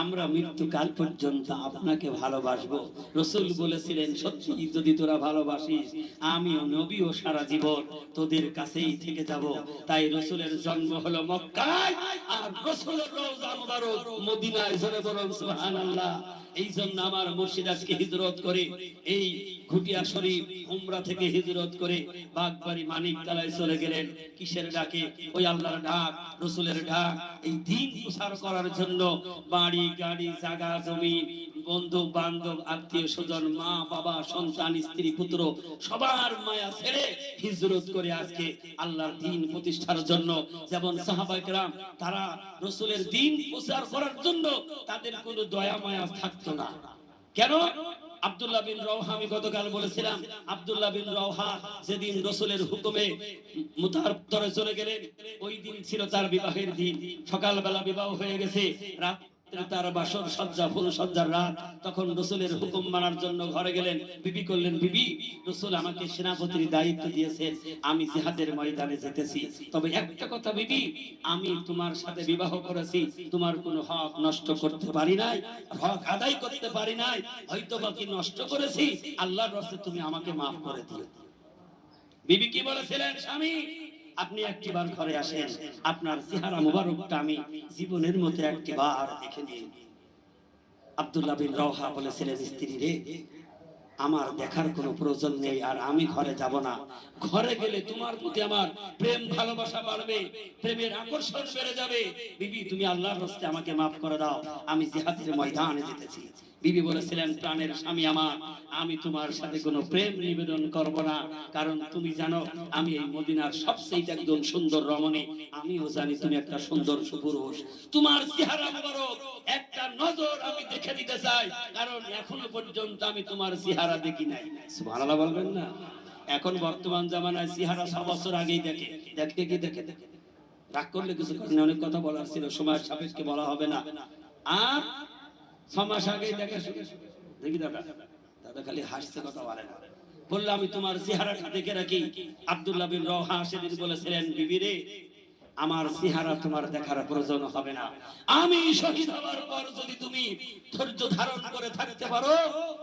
S2: আমরা মৃত্যুকাল পর্যন্ত আপনাকে ভালোবাসবো। রাসূল বলেছিলেন, সত্যি যদি তোরা ভালোবাসিস, আমিও নবীও সারা জীবন তোদের কাছেই থেকে যাব। তাই রাসূলের জন্ম হলো মক্কায়, আর রাসূলের রওজা মুবারক মদিনায়। জোরে বলুন সুবহানাল্লাহ। এই জন্য আমার মুর্শিদ আজকে হিজরত করে এই ঘুটিয়া শরীফ উমরা থেকে হিজরত করে বাগবাড়ি মানিকতলায় চলে গেলেন। কিসের ডাকে? ওই আল্লাহর ডাক, রাসূলের ডাক, এই দ্বীন প্রচার করার জন্য। বাড়ি গাড়ি জায়গা জমি, বন্ধু বান্ধব আত্মীয় স্বজন, মা বাবা সন্তান স্ত্রী পুত্র সবার মায়া ছেড়ে হিজরত করে আজকে আল্লাহর দ্বীন প্রতিষ্ঠার জন্য। যেমন সাহাবায়ে কেরাম তারা রাসূলের দ্বীন প্রচার করার জন্য তাদের কোনো দয়া মায়া থাকতো না। কেন? আব্দুল্লাহ বিন রাওহা, আমি গতকাল বলেছিলাম, আব্দুল্লাহ বিন রাওহা যেদিন রাসূলের হুকুমে মুতাহারতরে চলে গেলেন, ওই দিন ছিল তার বিবাহের দিন। সকালবেলা বিবাহ হয়ে গেছে, রাত তার বাসর সজ্জা, ফুল সজ্জার রাত। তখন রাসূলের হুকুম মানার জন্য ঘরে গেলেন। বিবি করলেন, বিবি, রাসূল আমাকে সেনাপতির দায়িত্ব দিয়েছেন, আমি জিহাদের ময়দানে যেতেছি। তবে একটা কথা বিবি, আমি তোমার সাথে বিবাহ করেছি, তোমার কোনো হক নষ্ট করতে পারি নাই, হক আদায় করতে পারি নাই, হয়তো বাকি নষ্ট করেছি, আল্লাহর রাস্তায় তুমি আমাকে মাফ করে দিও। বিবি কি বলেছিলেন? স্বামী, আপনি একটিবার ঘরে আসেন, আপনার চেহারা মুবারকটা আমি জীবনের মতো একটিবার দেখে নিই। আব্দুল্লাহ বিন রাওহা বলেছিলেন, স্ত্রী রে, আমার দেখার কোনো প্রয়োজন নেই, আর আমি ঘরে যাব না। ঘরে গেলে তোমার প্রতি আমার প্রেম ভালোবাসা বাড়বে, প্রেমের আকর্ষণ বেড়ে যাবে। বিবি, তুমি আল্লাহর রাস্তায় আমাকে মাফ করে দাও, আমি জিহাদের ময়দানে যেতেছি। বিবি বলেছিলেন, প্রাণের স্বামী আমার, আমি তোমার সাথে কোনো প্রেম নিবেদন করব না, কারণ তুমি জানো আমি এই মদিনার সবচেয়ে একজন সুন্দর রমণী, আমিও জানি তুমি একটা সুন্দর সুপুরুষ। তোমার চেহারা মুবারক একটা নজর আমি দেখে দিতে চাই, কারণ এখনো পর্যন্ত আমি তোমার চেহারা দেখি নাই। সুবহানাল্লাহ বলবেন না? এখন বর্তমান জামানায় চেহারা 6 বছর আগেই দেখে কি দেখে রাগ করলে কিছু কারণে অনেক কথা বলার ছিল, সময়ের সাপেক্ষে বলা হবে না। আর 6 মাস আগে দেখি দাদা, দাদা খালি হাসছে, কথা বলে না। বললাম আমি তোমার চেহারাটা দেখে রাখি। আব্দুল্লাহ বিন রওহা সেদিন বলেছিলেন, বিবি রে, আমার চেহারা তোমার দেখার প্রয়োজন হবে না। আমি শহীদ হওয়ার পর যদি তুমি ধৈর্য ধারণ করে থাকতে পারো,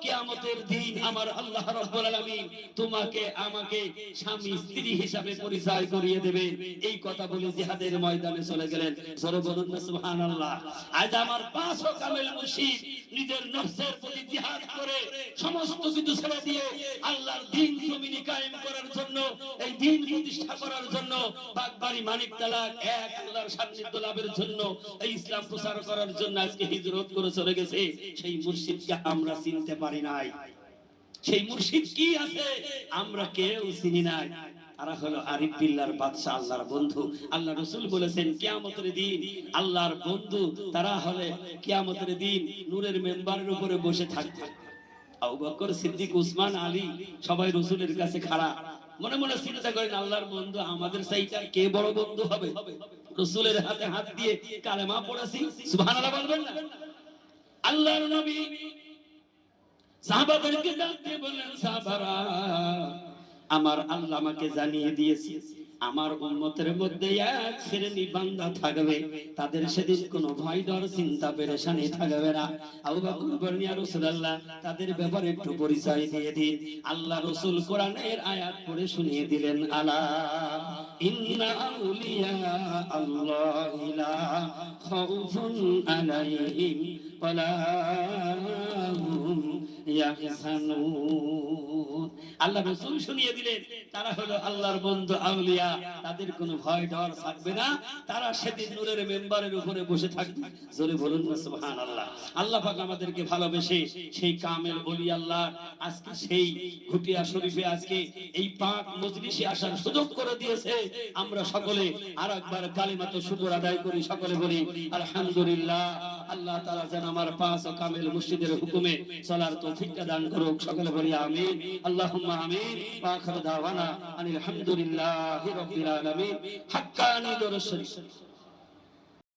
S2: কিয়ামতের দিন আমার আল্লাহ রাব্বুল আলামিন তোমাকে আমাকে স্বামী স্ত্রী হিসাবে পরিচয় করিয়ে দেবে। এই কথা বলে জিহাদের ময়দানে চলে গেলেন। জোরে বলুন না সুবহানাল্লাহ। আজ আমার 5 কামেল মুর্শিদ নিজের নফসের প্রতি জিহাদ করে সমস্ত কিছু ছেড়ে দিয়ে আল্লাহর দ্বীন জমিনে কায়েম করার জন্য, এই দ্বীন প্রতিষ্ঠা করার জন্য, বাগবাড়ি মানিকতলা এক আল্লাহর সান্নিধ্য লাভের জন্য, এই ইসলাম প্রচার করার জন্য আজকে হিজরত করে চলে গেছে। সেই মুর্শিদকে আমরা চিনতে পারি নাই। সেই মুর্শিদ কি আছে আমরা কেউ চিনি নাই। তারা হলো আরিফ বিল্লাহর বাদশা, আল্লাহর বন্ধু। আল্লাহ রাসূল বলেছেন কিয়ামতের দিন আল্লাহর বন্ধু তারা হলে কিয়ামতের দিন নূরের মেম্বারের উপরে বসে থাকবে। আবু বকর, সিদ্দিক, উসমান, আলী সবাই রাসূলের কাছে খাড়া। মনে মনে চিন্তা করেন, আল্লাহর বন্ধু আমাদের চাইতে কে বড় বন্ধু হবে? রাসূলের হাতে হাত দিয়ে কালেমা পড়েছি, সুবহানাল্লাহ বলবেন না? আল্লাহর নবী সাহাবাদেরকে ডাক দিয়ে বললেন, সাহাবারা, আমার আল্লাহ আমাকে জানিয়ে দিয়েছে আমার উম্মতের মধ্যে এক শ্রেণী বান্দা থাকবে, তাদের সেদিন কোনো ভয় ডর চিন্তা পেরেশানি থাকবে না। আবু বকর বললেন, ইয়া রাসূলুল্লাহ, তাদের ব্যাপারে একটু পরিচয় দিয়ে দিন। আল্লাহ রাসূল কোরআনের আয়াত পড়ে শুনিয়ে দিলেন, আলা ইন্না আউলিয়া আল্লাহি লা খাউফুন আলাইহিম ওয়ালা হুম ইয়াহজানুন। আল্লাহ রাসূল শুনিয়ে দিলেন, তারা হলো আল্লাহর বন্ধু, আউলিয়া, তাদের কোনো ভয় ডর থাকবে না, তারা সেদিন নূরের মেম্বারের উপরে বসে থাকবে। জোরে বলুন না সুবহানাল্লাহ। আল্লাহ পাক আমাদেরকে ভালোবেসে সেই কামেল ওলি আল্লাহ আজকে সেই ঘুটিয়া শরীফে আজকে এই পাক মজলিসে আসার সুযোগ করে দিয়েছে। আমরা সকলে আরেকবার কালিমাতে শুকর আদায় করি, সকলে বলি আলহামদুলিল্লাহ। আল্লাহ তাআলা যেন আমার 5 কামেল মুর্শিদের হুকুমে চলার তৌফিকটা দান করুক, সকলে বলি আমিন, আল্লাহুম্মা আমিন। ওয়া আখিরু দাওয়ানা আনিল হামদুলিল্লাহি রাব্বিল আলামিন। হাক্কানি দরুদ শরীফ।